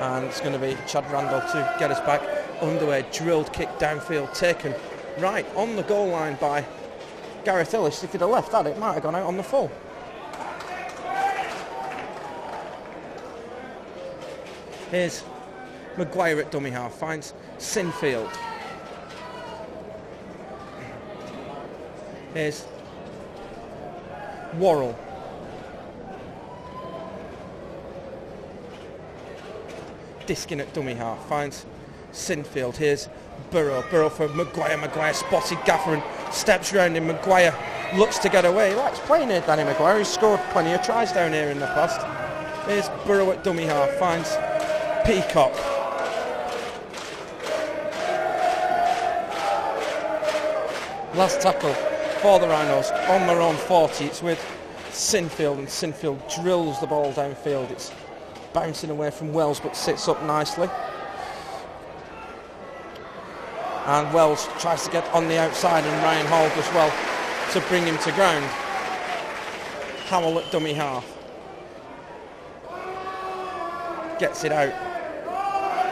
And it's going to be Chad Randall to get us back underway. Drilled kick downfield, taken right on the goal line by Gareth Ellis. If he'd have left that, it might have gone out on the full. Here's Maguire at dummy half, finds Sinfield. Here's Worrell. Diskin at dummy half, finds Sinfield. Here's Burrow. Burrow for Maguire. Maguire spotted Gaffer and steps round him. Maguire looks to get away. He likes playing here, Danny Maguire. He's scored plenty of tries down here in the past. Here's Burrow at dummy half, finds Peacock. Last tackle for the Rhinos on their own 40. It's with Sinfield, and Sinfield drills the ball downfield. It's bouncing away from Wells but sits up nicely. And Wells tries to get on the outside, and Ryan Hall does well to bring him to ground. Howell at dummy half. Gets it out.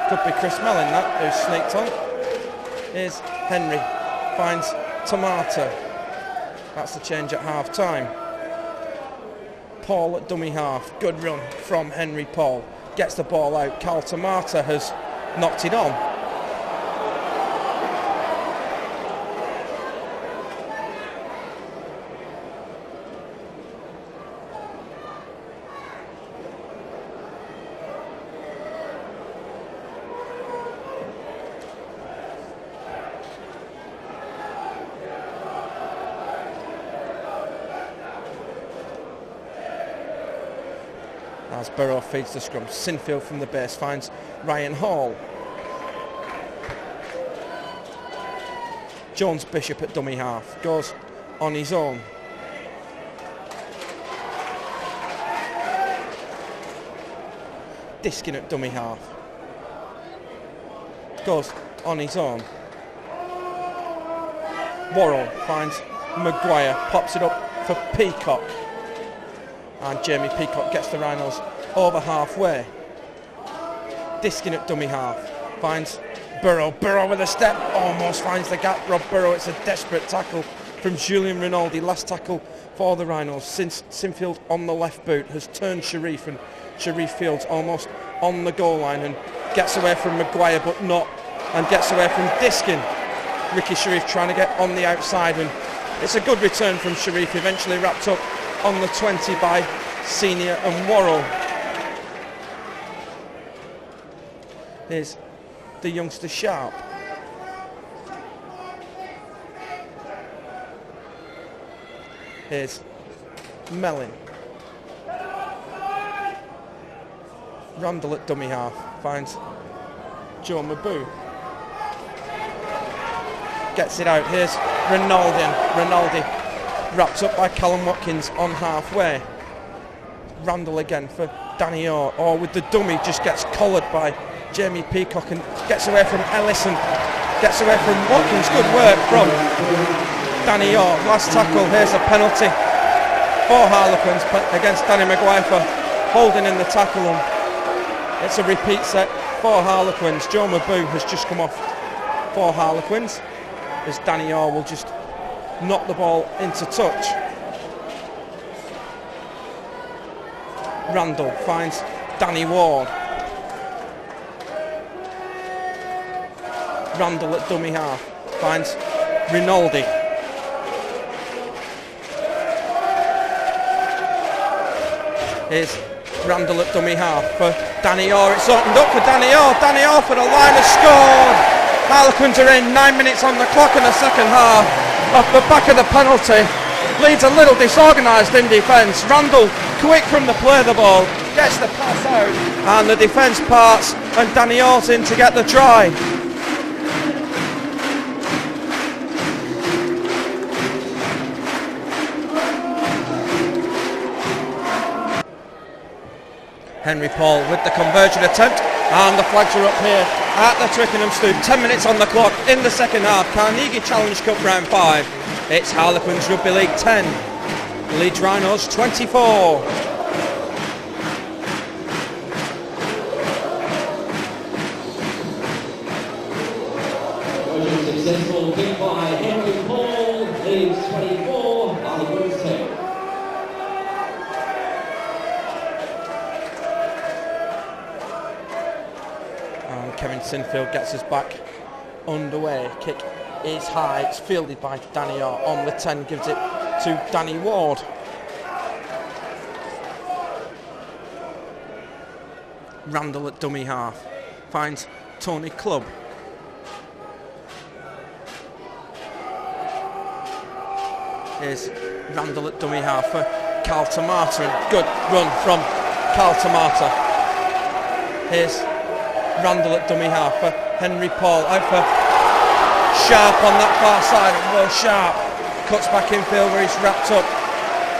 Could be Chris Mellon that, who's sneaked on. Here's Henry. Finds Tomato. That's the change at half time. Paul at dummy half. Good run from Henry Paul. Gets the ball out. Carl Tomato has knocked it on. As Burrow feeds the scrum. Sinfield from the base finds Ryan Hall. Jones Bishop at dummy half. Goes on his own. Diskin at dummy half. Goes on his own. Worrell finds Maguire. Pops it up for Peacock. And Jamie Peacock gets the Rhinos over halfway. Diskin at dummy half. Finds Burrow. Burrow with a step. Almost finds the gap. Rob Burrow. It's a desperate tackle from Julian Rinaldi. Last tackle for the Rhinos. Since Sinfield on the left boot has turned Sharif, and Sharif Fields almost on the goal line and gets away from Maguire but not, and gets away from Diskin. Ricky Sharif trying to get on the outside, and it's a good return from Sharif. Eventually wrapped up on the 20 by Senior and Worrell. Here's the youngster Sharp. Here's Mellon. Randall at dummy half finds Joe Mabou. Gets it out. Here's Rinaldi wrapped up by Callum Watkins on halfway. Randall again for Danny Orr with the dummy, just gets collared by Jamie Peacock and gets away from Ellison, gets away from Watkins. Good work from Danny Orr. Last tackle. Here's a penalty for Harlequins against Danny Maguire for holding in the tackle, and it's a repeat set for Harlequins. Joe Mabou has just come off for Harlequins as Danny Orr will just knock the ball into touch. Randall finds Danny Ward. Randall at dummy half finds Rinaldi. Here's Randall at dummy half for Danny Orr. It's opened up for Danny Orr. Danny Orr for the line has scored. Harlequins are in, 9 minutes on the clock in the second half. Off the back of the penalty. Leeds a little disorganised in defence. Randall quick from the play of the ball, gets the pass out, and the defence parts, and Danny Orr's in to get the try. Henry Paul with the conversion attempt, and the flags are up here at the Twickenham Stoop. 10 minutes on the clock in the second half. Carnegie Challenge Cup round 5. It's Harlequins Rugby League 10, Leeds Rhinos 24. Successful kick by Henry Paul, Leeds 24, Harlequins 10. And Kevin Sinfield gets us back underway. Kick is high, it's fielded by Danny Orr on the 10, gives it to Danny Ward. Randall at dummy half, finds Tony Clubb. Here's Randall at dummy half for Carl Tamata, and good run from Carl Tamata. Here's Randall at dummy half for Henry Paul, out for Sharp on that far side, and Will Sharp cuts back infield where he's wrapped up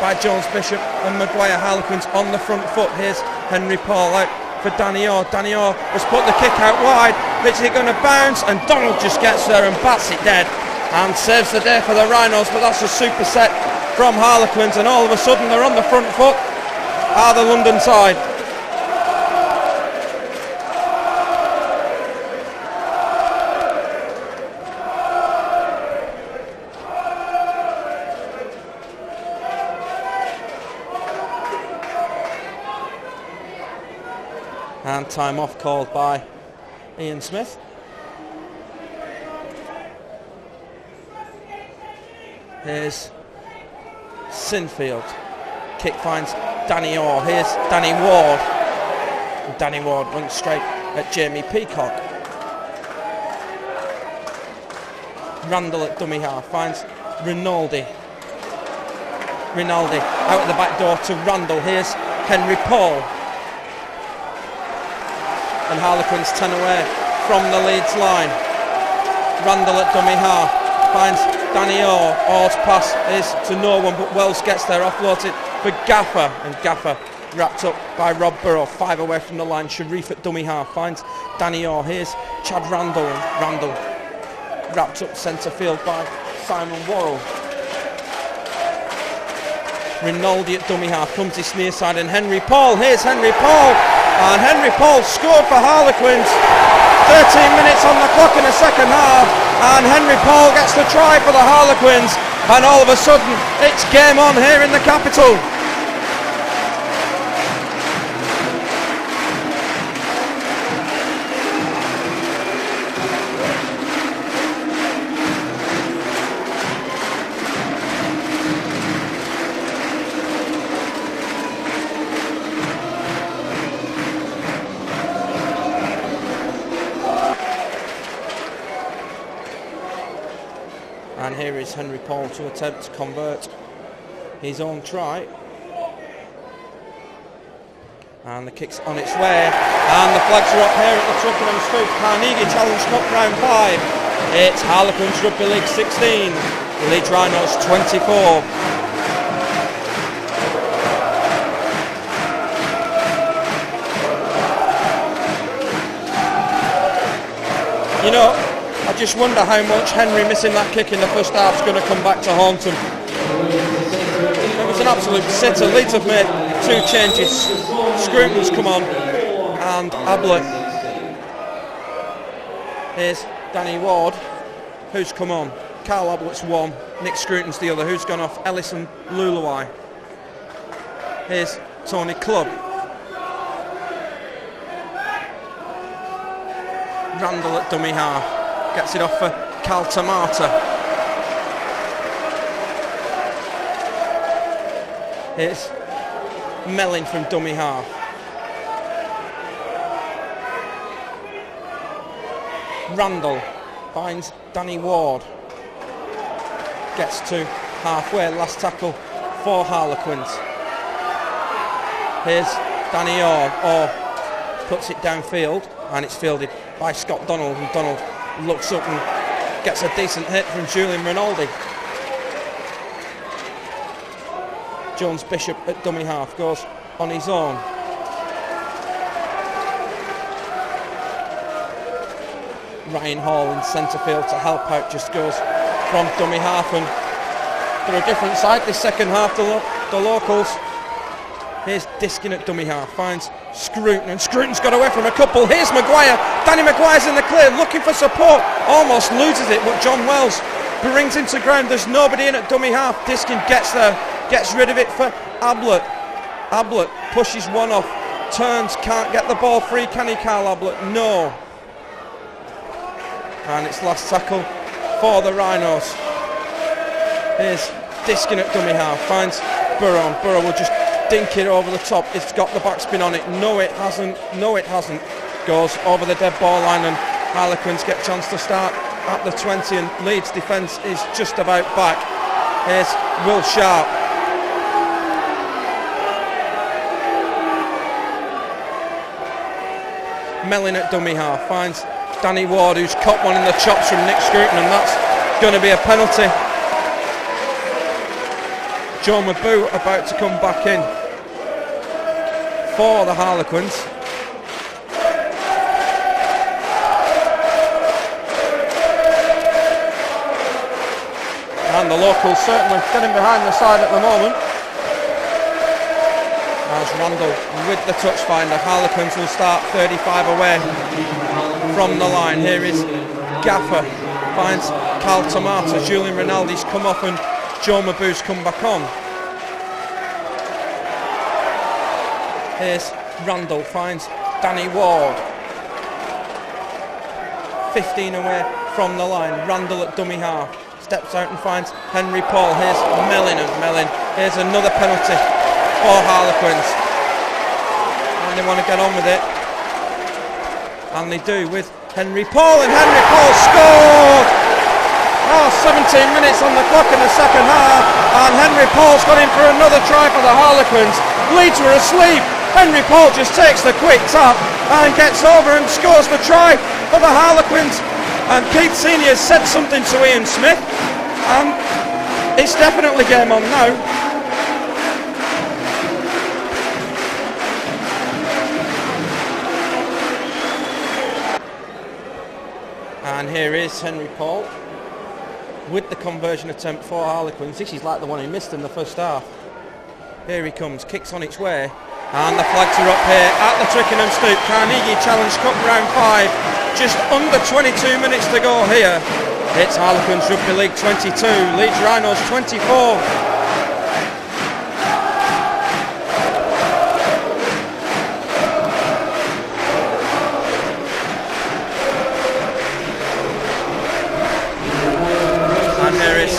by Jones Bishop and Maguire. Harlequins on the front foot. Here's Henry Paul out for Danny Orr. Danny Orr has put the kick out wide, is it going to bounce, and Donald just gets there and bats it dead and saves the day for the Rhinos. But that's a super set from Harlequins, and all of a sudden they're on the front foot are the London side. And time off called by Ian Smith. Here's Sinfield. Kick finds Danny Orr. Here's Danny Ward. And Danny Ward runs straight at Jamie Peacock. Randall at dummy half finds Rinaldi. Rinaldi out at the back door to Randall. Here's Henry Paul. And Harlequins 10 away from the Leeds line. Randall at dummy half finds Danny Orr. Orr's pass is to no one, but Wells gets there, offloads it for Gaffer, and Gaffer wrapped up by Rob Burrow. 5 away from the line. Sharif at dummy half finds Danny Orr. Here's Chad Randall, and Randall wrapped up centre field by Simon Worrell. Rinaldi at dummy half comes his near side, and Henry Paul. Here's Henry Paul. And Henry Paul scored for Harlequins. 13 minutes on the clock in the second half, and Henry Paul gets the try for the Harlequins, and all of a sudden it's game on here in the capital. And here is Henry Paul to attempt to convert his own try. And the kick's on its way. And the flags are up here at the Twickenham Stoop. Carnegie Challenge Cup round 5. It's Harlequins Rugby League 16. Leeds Rhinos 24. You know, I just wonder how much Henry missing that kick in the first half is going to come back to haunt him. It was an absolute sitter. Leeds have made 2 changes. Scruton's come on, and Ablett. Here's Danny Ward, who's come on. Carl Ablett's one, Nick Scruton's the other. Who's gone off? Ellis and Luluai. Here's Tony Clubb. Randall at dummy half. Gets it off for Carl Tamata. Here's Mellin from dummy half. Randall finds Danny Ward. Gets to halfway, last tackle for Harlequins. Here's Danny Orr. Orr puts it downfield, and it's fielded by Scott Donald, and Donald looks up and gets a decent hit from Julian Rinaldi. Jones Bishop at dummy half goes on his own. Ryan Hall in centre field to help out, just goes from dummy half, and they're a different side this second half, the locals. Here's Diskin at dummy half, finds Scruton, and Scruton's got away from a couple. Here's Maguire, Danny Maguire's in the clear, looking for support, almost loses it, but John Wells brings into ground. There's nobody in at dummy half. Diskin gets there, gets rid of it for Ablett. Ablett pushes one off, turns, can't get the ball free, can he, Carl Ablett? No. And it's last tackle for the Rhinos. Here's Diskin at dummy half, finds Burrow, and Burrow will just dink it over the top. It's got the backspin on it. No, it hasn't. No, it hasn't. Goes over the dead ball line, and Harlequins get a chance to start at the 20, and Leeds defence is just about back. Here's Will Sharp. Mellin at dummy half, finds Danny Ward, who's caught one in the chops from Nick Scruton, and that's going to be a penalty. Joe Mabou about to come back in for the Harlequins. And the locals certainly getting behind the side at the moment. As Randall with the touch finder, Harlequins will start 35 away from the line. Here is Gaffer, finds Carl Tomata, Julian Rinaldi's come off, and Joe Mabou's come back on. Here's Randall, finds Danny Ward. 15 away from the line. Randall at dummy half, steps out and finds Henry Paul. Here's Mellin, and Mellin. Here's another penalty for Harlequins. And they want to get on with it. And they do with Henry Paul, and Henry Paul scored! 17 minutes on the clock in the second half, and Henry Paul's got in for another try for the Harlequins. Leeds were asleep. Henry Paul just takes the quick tap and gets over and scores the try for the Harlequins. And Keith Senior said something to Ian Smith, and it's definitely game on now. And here is Henry Paul with the conversion attempt for Harlequins. This is like the one he missed in the first half. Here he comes, kicks on its way, and the flags are up here at the Twickenham Stoop Carnegie Challenge Cup round 5. Just under 22 minutes to go here. It's Harlequins Rugby League 22, Leeds Rhinos 24.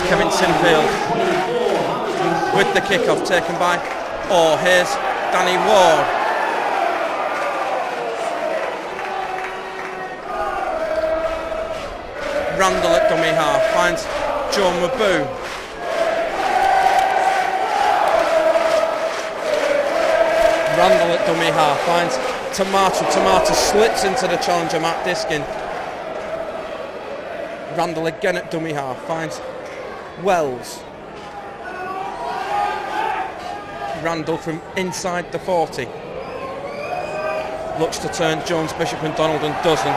Kevin Sinfield with the kick-off taken by Orr. Here's Danny Ward. Randall at dummy half, finds Joe Mabou. Randall at dummy half, finds Tomata. Tomata slips into the challenger, Matt Diskin. Randall again at dummy half, finds Wells. Randall from inside the 40. Looks to turn Jones, Bishop and Donald, and doesn't.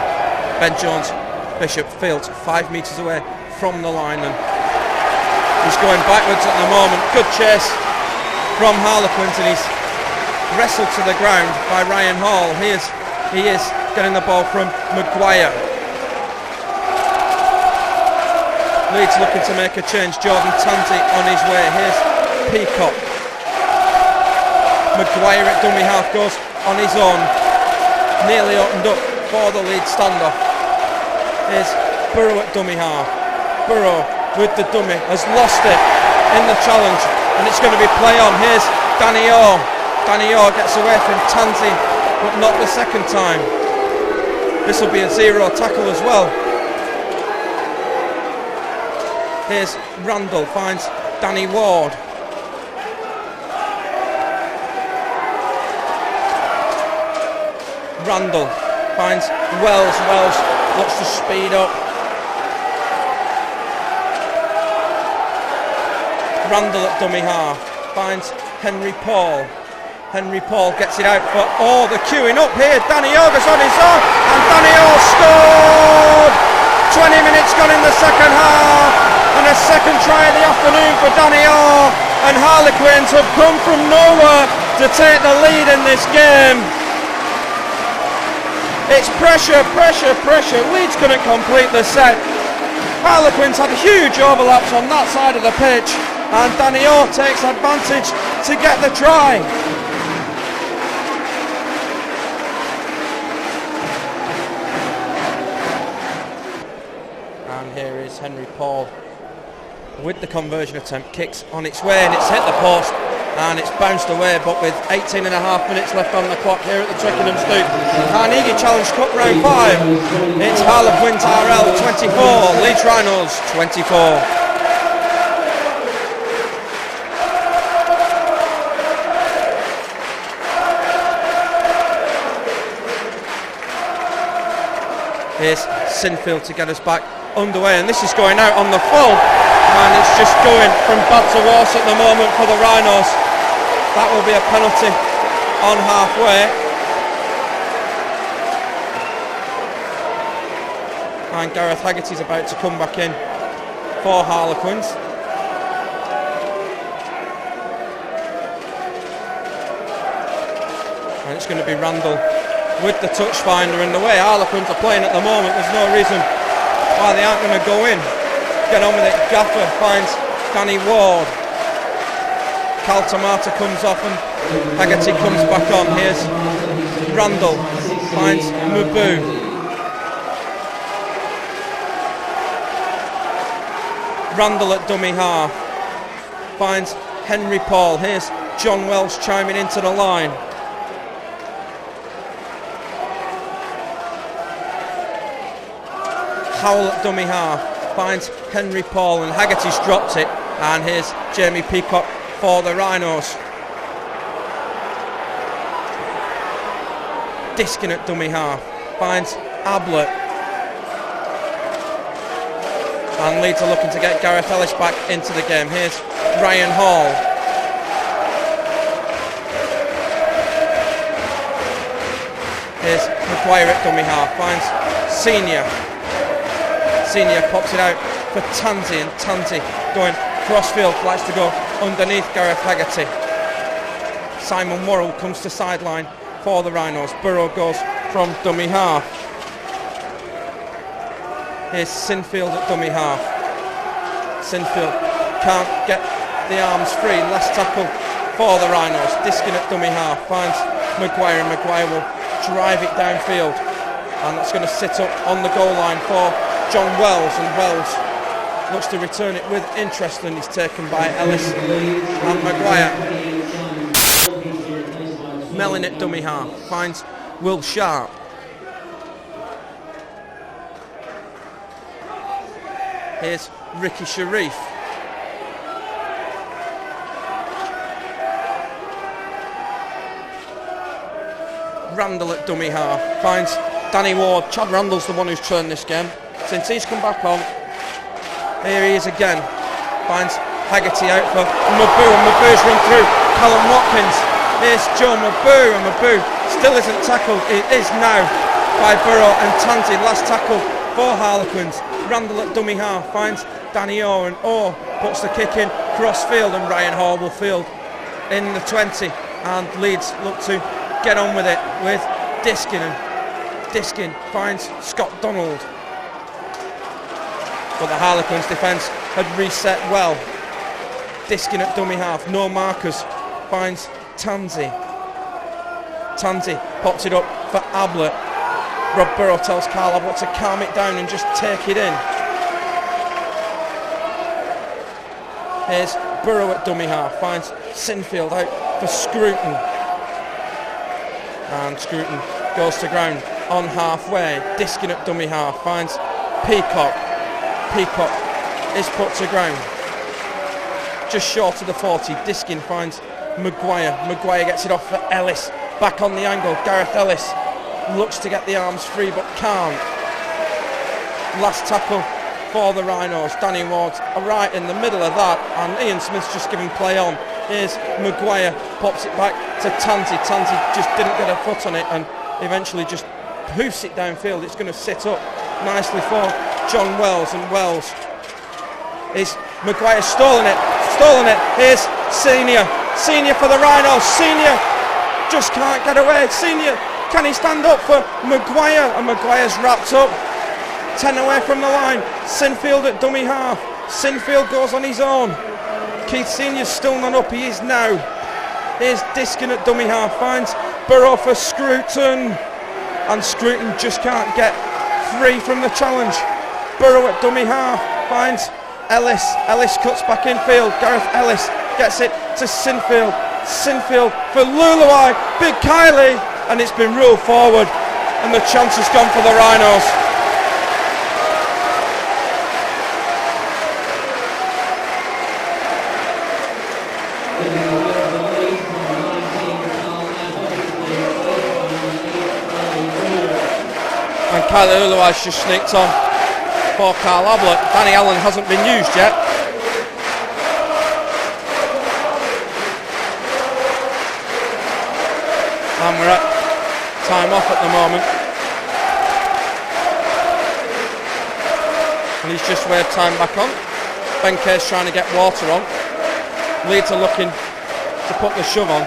Ben Jones, Bishop fields 5 metres away from the line, and he's going backwards at the moment. Good chase from Harlequins, and he's wrestled to the ground by Ryan Hall. He is getting the ball from Maguire. Leeds looking to make a change. Jordan Tanti on his way. Here's Peacock. Maguire at dummy half goes on his own. Nearly opened up for the Leeds standoff. Here's Burrow at dummy half. Burrow with the dummy has lost it in the challenge, and it's going to be play on. Here's Danny Orr. Danny Orr gets away from Tanti, but not the second time. This will be a zero tackle as well. Here's Randall, finds Danny Ward. Randall finds Wells. Wells looks to speed up. Randall at dummy half, finds Henry Paul. Henry Paul gets it out for the queuing up here. Danny Orr's on his own, and Danny Orr scored! 20 minutes gone in the second half, and a second try of the afternoon for Danny Orr, and Harlequins have come from nowhere to take the lead in this game. It's pressure, pressure, pressure. Leeds couldn't complete the set. Harlequins had huge overlaps on that side of the pitch, and Danny Orr takes advantage to get the try. And here is Henry Paul with the conversion attempt, kicks on its way, and it's hit the post and it's bounced away, but with 18 and a half minutes left on the clock here at the Twickenham Stoop. Carnegie Challenge Cup round 5. It's Harlequins RL 24, Leeds Rhinos 24. Here's Sinfield to get us back underway, and this is going out on the full, and it's just going from bad to worse at the moment for the Rhinos. That will be a penalty on halfway, and Gareth Haggerty's about to come back in for Harlequins. And it's going to be Randall with the touch finder, and the way Harlequins are playing at the moment, there's no reason why they aren't going to go in. Get on with it. Gaffer finds Danny Ward. Caltamata comes off and Haggerty comes back on. Here's Randall, finds Mubu. Randall at dummy half, finds Henry Paul. Here's John Welsh chiming into the line. Howell at dummy half, finds Henry Paul, and Haggerty's dropped it, and here's Jamie Peacock for the Rhinos. Diskin at dummy half, finds Ablett, and Leeds are looking to get Gareth Ellis back into the game. Here's Ryan Hall. Here's Maguire at dummy half, finds Senior. Senior pops it out for Tansy, and Tansy going crossfield, likes to go underneath Gareth Haggerty. Simon Worrell comes to sideline for the Rhinos. Burrow goes from dummy half. Here's Sinfield at dummy half. Sinfield can't get the arms free. Last tackle for the Rhinos. Diskin at dummy half finds Maguire, and Maguire will drive it downfield, and that's going to sit up on the goal line for John Wells, and Wells looks to return it with interest, and he's taken by Ellis and Maguire. Mellin at dummy half finds Will Sharp. Here's Ricky Sharif. Randall at dummy half finds Danny Ward. Chad Randall's the one who's turned this game since he's come back on. Here he is again, finds Haggerty out for Mabu, and Mabu's run through Callum Watkins. Here's Joe Mabu, and Mabu still isn't tackled. It is now by Burrow and Tansy. Last tackle for Harlequins. Randall at dummy half finds Danny Orr, and Orr puts the kick in crossfield, and Ryan Hall will field in the 20, and Leeds look to get on with it with Diskin, and Diskin finds Scott Donald. But the Harlequins defence had reset well. Diskin at dummy half, no markers, finds Tansy. Tansy pops it up for Ablett. Rob Burrow tells Carl Ablett to calm it down and just take it in. Here's Burrow at dummy half, finds Sinfield out for Scruton. And Scruton goes to ground on halfway. Diskin at dummy half finds Peacock. Peacock is put to ground just short of the 40. Diskin finds Maguire. Maguire gets it off for Ellis. Back on the angle. Gareth Ellis looks to get the arms free but can't. Last tackle for the Rhinos. Danny Ward's right in the middle of that, and Ian Smith's just giving play on Here's Maguire, pops it back to Tanzi. Tanzi just didn't get a foot on it and eventually just hoofs it downfield. It's going to sit up nicely for John Wells, and Wells is Maguire stolen it. Here's Senior for the Rhinos. Senior just can't get away. Senior, can he stand up for Maguire? And Maguire's wrapped up. 10 away from the line. Sinfield at dummy half. Sinfield goes on his own. Keith Senior's still not up. He is now. Here's Diskin at dummy half. Finds Burrow for Scruton. And Scruton just can't get free from the challenge. Burrow at dummy half. Finds Ellis. Ellis cuts back infield. Gareth Ellis gets it to Sinfield. Sinfield for Luluai. Big Kylie. And it's been ruled forward. And the chance has gone for the Rhinos. And Kylie Luluai's just sneaked on for Carl Ablett. Danny Allen hasn't been used yet. And we're at time off at the moment. And he's just waved time back on. Ben Kay's trying to get water on. Leeds are looking to put the shove on.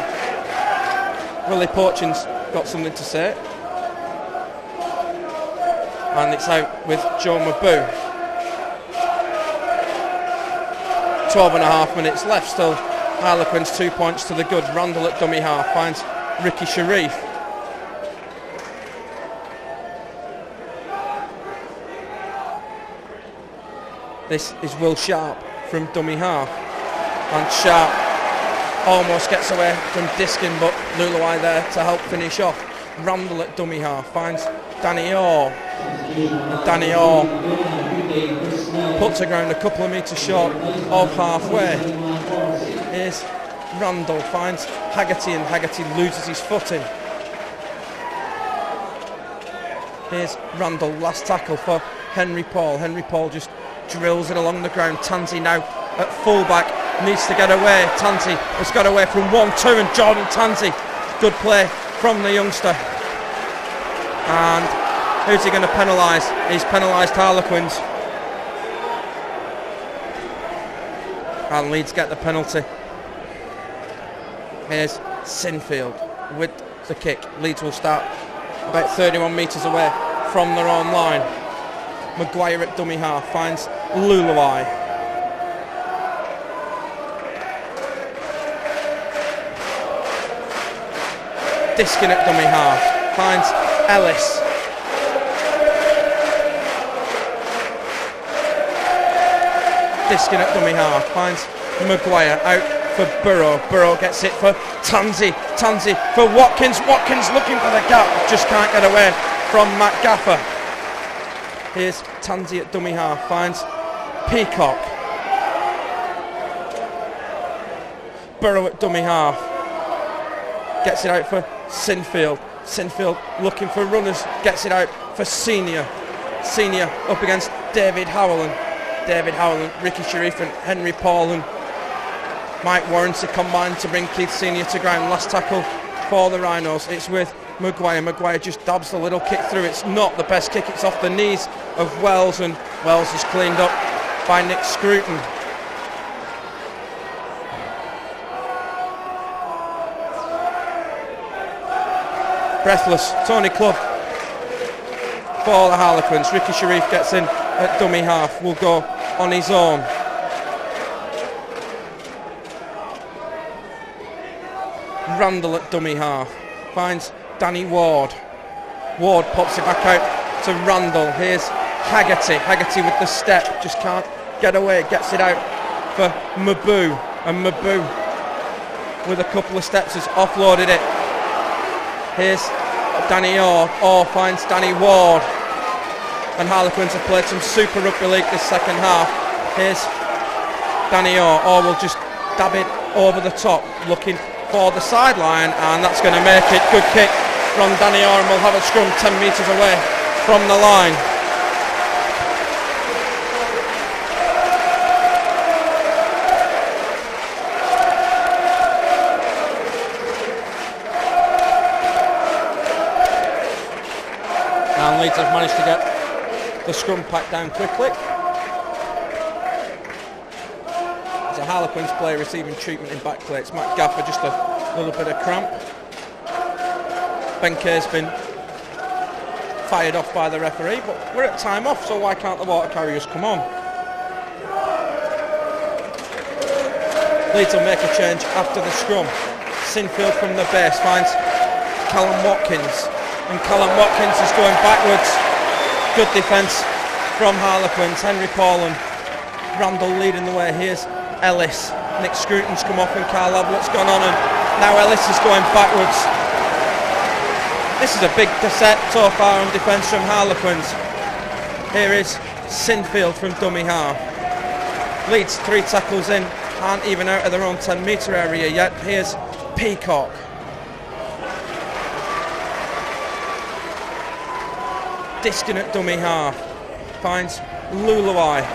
Willie Porchin's got something to say. And it's out with Joe Mabou. 12.5 minutes left still. Harlequins 2 points to the good. Randall at dummy half finds Ricky Sharif. This is Will Sharp from dummy half. And Sharp almost gets away from Diskin, but Luluai there to help finish off. Randall at dummy half finds Danny Orr. And Danny Orr puts the ground a couple of metres short of halfway. Here's Randall, finds Haggerty, and Haggerty loses his footing. Here's Randall, last tackle for Henry Paul. Henry Paul just drills it along the ground. Tanzi now at fullback, needs to get away. Tanzi has got away from 1-2, and Jordan Tanzi, good play from the youngster. And who's he going to penalise? He's penalised Harlequins. And Leeds get the penalty. Here's Sinfield with the kick. Leeds will start about 31 metres away from their own line. Maguire at dummy half finds Luluai. Diskin at dummy half finds Ellis. Diskin at dummy half finds Maguire, out for Burrow. Burrow gets it for Tanzi. Tanzi for Watkins. Watkins looking for the gap, just can't get away from Matt Gaffer. Here's Tanzi at dummy half, finds Peacock. Burrow at dummy half, gets it out for Sinfield. Sinfield looking for runners, gets it out for Senior. Senior up against David Howell. David Howell and Ricky Sharif and Henry Paul and Mike Warranty combined to bring Keith Senior to ground. Last tackle for the Rhinos. It's with Maguire. Maguire just dabs the little kick through. It's not the best kick. It's off the knees of Wells, and Wells is cleaned up by Nick Scruton. Breathless Tony Clough for the Harlequins. Ricky Sharif gets in at dummy half. Will go on his own. Randall at dummy half finds Danny Ward. Ward pops it back out to Randall. Here's Haggerty. Haggerty with the step, just can't get away. Gets it out for Mabou, and Mabou with a couple of steps has offloaded it. Here's Danny Orr. Orr finds Danny Ward, and Harlequins have played some Super Rugby League this second half. Here's Danny Orr. Orr will just dab it over the top, looking for the sideline, and that's going to make it. Good kick from Danny Orr, and we'll have a scrum 10 metres away from the line. Leeds have managed to get the scrum packed down quickly. There's a Harlequins player receiving treatment in back plates. Matt Gaffer just a little bit of cramp. Ben Kerr's been fired off by the referee, but we're at time off, so why can't the water carriers come on? Leeds will make a change after the scrum. Sinfield from the base finds Callum Watkins, and Callum Watkins is going backwards. Good defence from Harlequins. Henry Paul and Randall leading the way. Here's Ellis. Nick Scruton's come off and Carl Ablett's gone on, and now Ellis is going backwards. This is a big set so far on defence from Harlequins. Here is Sinfield from dummy half. Leeds 3 tackles in, aren't even out of their own 10 metre area yet. Here's Peacock. Diskin at dummy half. Finds Luluai.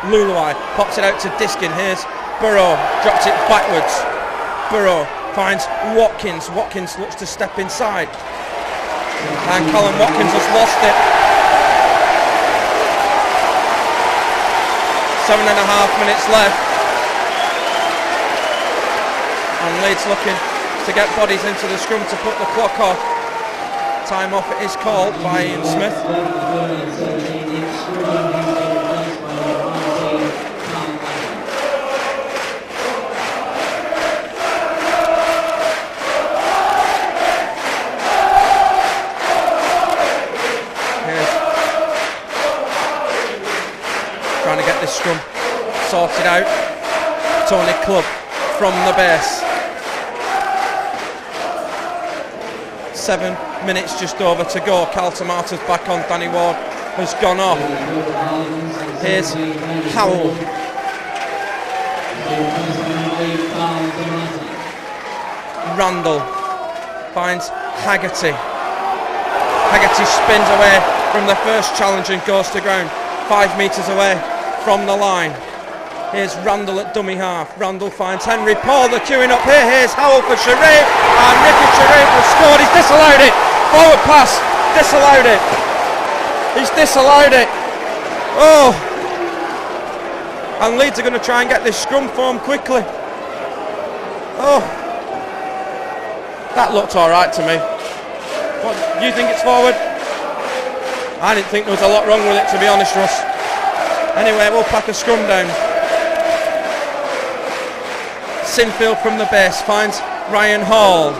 Luluai pops it out to Diskin. Here's Burrow. Drops it backwards. Burrow finds Watkins. Watkins looks to step inside. And Callum Watkins has lost it. 7.5 minutes left. And Leeds looking to get bodies into the scrum to put the clock off. Time off it is called by Ian Smith. Trying to get this scrum sorted out. Tony Clubb from the base. 7 minutes just over to go. Cal Tomato's back on. Danny Ward has gone off. Here's Howell. Randall finds Haggerty. Haggerty spins away from the first challenge and goes to ground 5 metres away from the line. Here's Randall at dummy half. Randall finds Henry Paul. They're queuing up here. Here's Howell for Sharif. And Ricky Sharif has scored. He's disallowed it. Forward pass. Disallowed it. He's disallowed it. Oh. And Leeds are going to try and get this scrum form quickly. Oh. That looked all right to me. What, do you think it's forward? I didn't think there was a lot wrong with it, to be honest, Russ. Anyway, we'll pack a scrum down. Sinfield from the base finds Ryan Hall.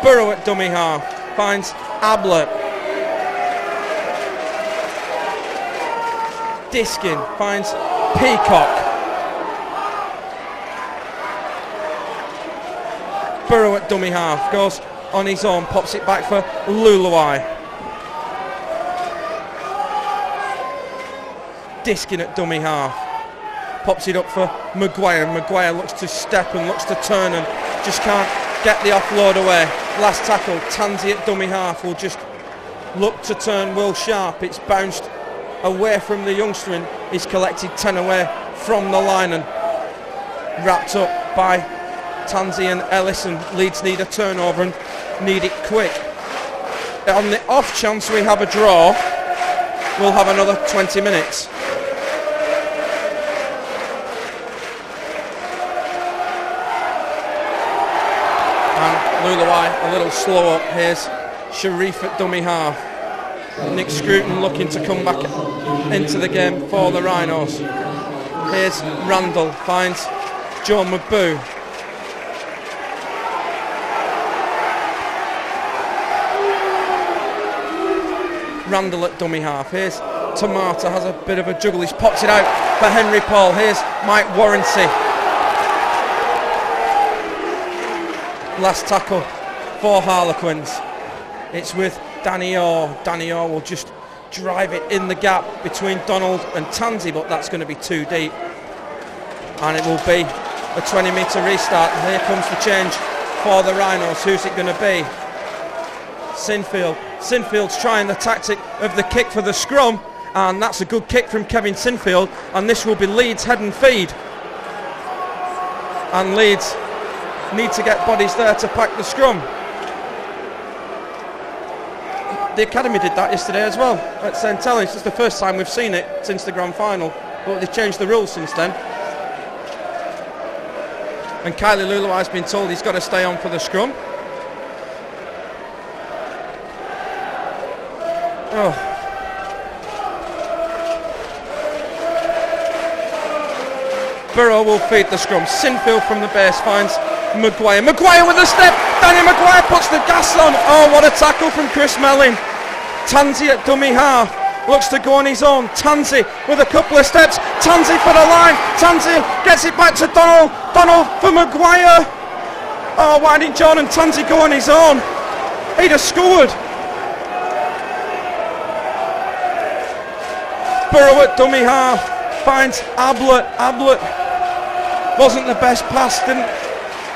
Burrow at dummy half finds Ablett. Diskin finds Peacock. Burrow at dummy half goes on his own, pops it back for Luluai. Diskin at dummy half. Pops it up for Maguire. Maguire looks to step and looks to turn and just can't get the offload away. Last tackle, Tansy at dummy half will just look to turn Will Sharp. It's bounced away from the youngster and he's collected 10 away from the line and wrapped up by Tansy and Ellis, and Leeds need a turnover and need it quick. On the off chance we have a draw, we'll have another 20 minutes. Luluai a little slow up. Here's Sharif at dummy half. Nick Scruton looking to come back into the game for the Rhinos. Here's Randall, finds Joe McBoo. Randall at dummy half. Here's Tomato, has a bit of a juggle. He's popped it out for Henry Paul. Here's Mike Warranty. Last tackle for Harlequins. It's with Danny Orr. Danny Orr will just drive it in the gap between Donald and Tansy, but that's going to be too deep. And it will be a 20 metre restart. And here comes the change for the Rhinos. Who's it going to be? Sinfield. Sinfield's trying the tactic of the kick for the scrum, and that's a good kick from Kevin Sinfield, and this will be Leeds head and feed. And Leeds need to get bodies there to pack the scrum. The academy did that yesterday as well at St Helens. It's the first time we've seen it since the grand final, but they've changed the rules since then. And Kylie Luluai's been told he's got to stay on for the scrum. Oh. Burrow will feed the scrum. Sinfield from the base finds Maguire. Maguire with a step. Danny Maguire puts the gas on. Oh, what a tackle from Chris Melling. Tansey at dummy half. Looks to go on his own. Tansey with a couple of steps. Tansey for the line. Tansey gets it back to Donald. Donald for Maguire. Oh, why didn't Jordan Tansey go on his own? He'd have scored. Burrow at dummy half. Finds Ablett. Ablett wasn't the best pass. Didn't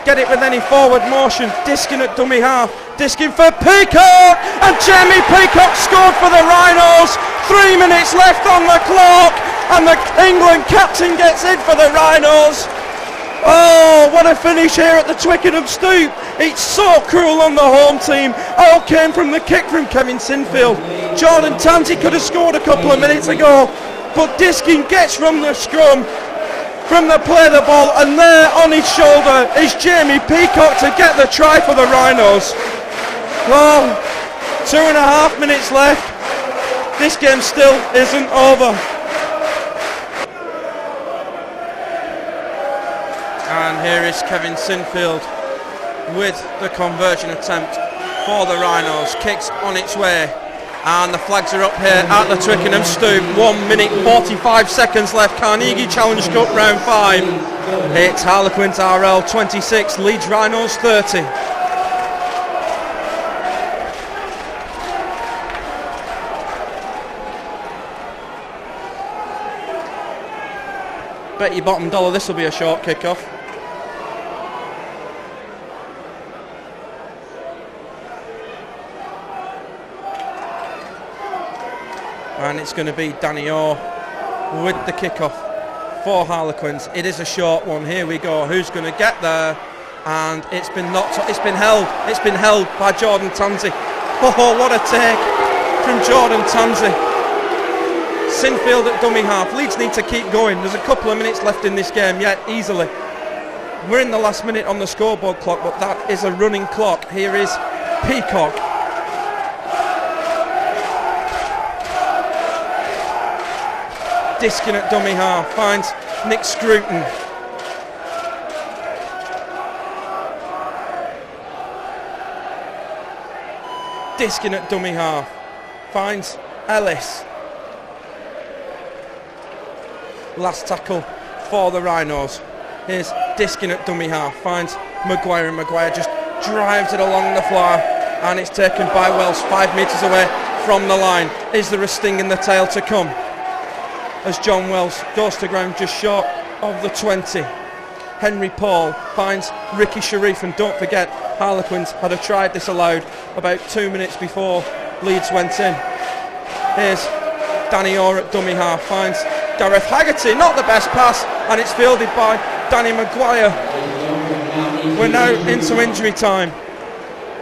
get it with any forward motion. Diskin at dummy half. Diskin for Peacock, and Jamie Peacock scored for the Rhinos. 3 minutes left on the clock, and the England captain gets in for the Rhinos. Oh, what a finish here at the Twickenham Stoop. It's so cruel on the home team. All came from the kick from Kevin Sinfield. Jordan Tansey could have scored a couple of minutes ago, but Diskin gets from the scrum, from the play the ball, and there on his shoulder is Jamie Peacock to get the try for the Rhinos. Well, 2.5 minutes left. This game still isn't over. And here is Kevin Sinfield with the conversion attempt for the Rhinos. Kicks on its way. And the flags are up here at the Twickenham Stoop. 1 minute 45 seconds left. Carnegie Challenge Cup round 5. It's Harlequins RL 26, Leeds Rhinos 30. Bet your bottom dollar this will be a short kick-off. And it's going to be Danny Orr with the kickoff for Harlequins. It is a short one. Here we go. Who's going to get there? And it's been knocked. It's been held. It's been held by Jordan Tansey. Oh, what a take from Jordan Tansey. Sinfield at dummy half. Leeds need to keep going. There's a couple of minutes left in this game yet, easily. We're in the last minute on the scoreboard clock, but that is a running clock. Here is Peacock. Diskin at dummy half finds Nick Scruton. Diskin at dummy half finds Ellis. Last tackle for the Rhinos. Here's Diskin at dummy half finds Maguire, and Maguire just drives it along the floor, and it's taken by Welsh 5 metres away from the line. Is there a sting in the tail to come? As John Wells goes to ground just short of the 20. Henry Paul finds Ricky Sharif, and don't forget Harlequins had a try disallowed about 2 minutes before Leeds went in. Here's Danny Orr at dummy half finds Gareth Haggerty, not the best pass, and it's fielded by Danny Maguire. We're now into injury time.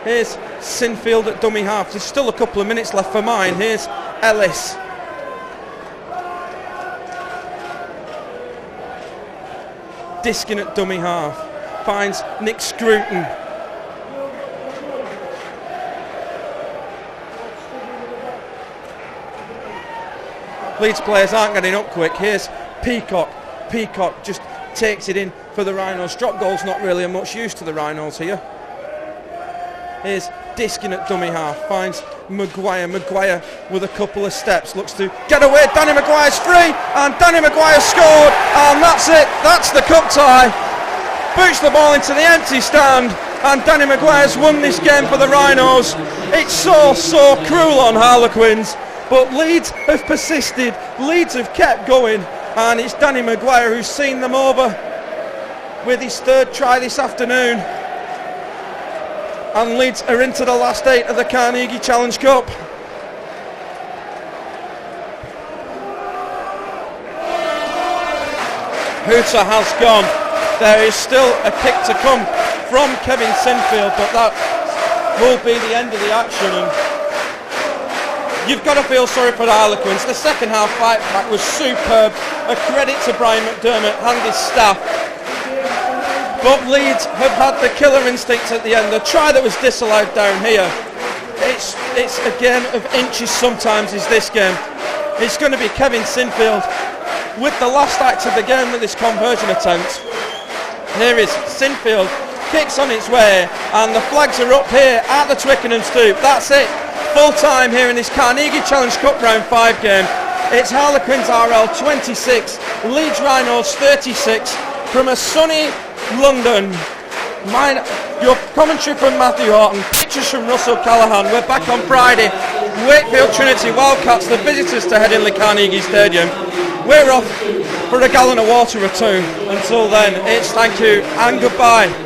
Here's Sinfield at dummy half. There's still a couple of minutes left for mine. Here's Ellis. Diskin at dummy half finds Nick Scruton. Leeds players aren't getting up quick. Here's Peacock. Peacock just takes it in for the Rhinos. Drop goal's not really of much use to the Rhinos here. Here's Diskin at dummy half finds Maguire. Maguire with a couple of steps looks to get away. Danny Maguire's free, and Danny Maguire scored, and that's it. That's the cup tie. Boots the ball into the empty stand, and Danny Maguire's won this game for the Rhinos. It's so cruel on Harlequins, but Leeds have persisted. Leeds have kept going, and it's Danny Maguire who's seen them over with his third try this afternoon. And Leeds are into the last 8 of the Carnegie Challenge Cup. Hooter has gone. There is still a kick to come from Kevin Sinfield, but that will be the end of the action. And you've got to feel sorry for the Harlequins. The second half fight back was superb. A credit to Brian McDermott and his staff. But Leeds have had the killer instinct at the end. The try that was disallowed down here, it's a game of inches sometimes is this game. It's going to be Kevin Sinfield with the last act of the game with this conversion attempt. Here is Sinfield, kicks on its way, and the flags are up here at the Twickenham Stoop. That's it, full time here in this Carnegie Challenge Cup round 5 game. It's Harlequins RL 26, Leeds Rhinos 36, from a sunny London. Your commentary from Matthew Horton, pictures from Russell Callahan. We're back on Friday. Wakefield Trinity Wildcats, the visitors to Headingley Carnegie Stadium. We're off for a gallon of water or two. Until then, it's thank you and goodbye.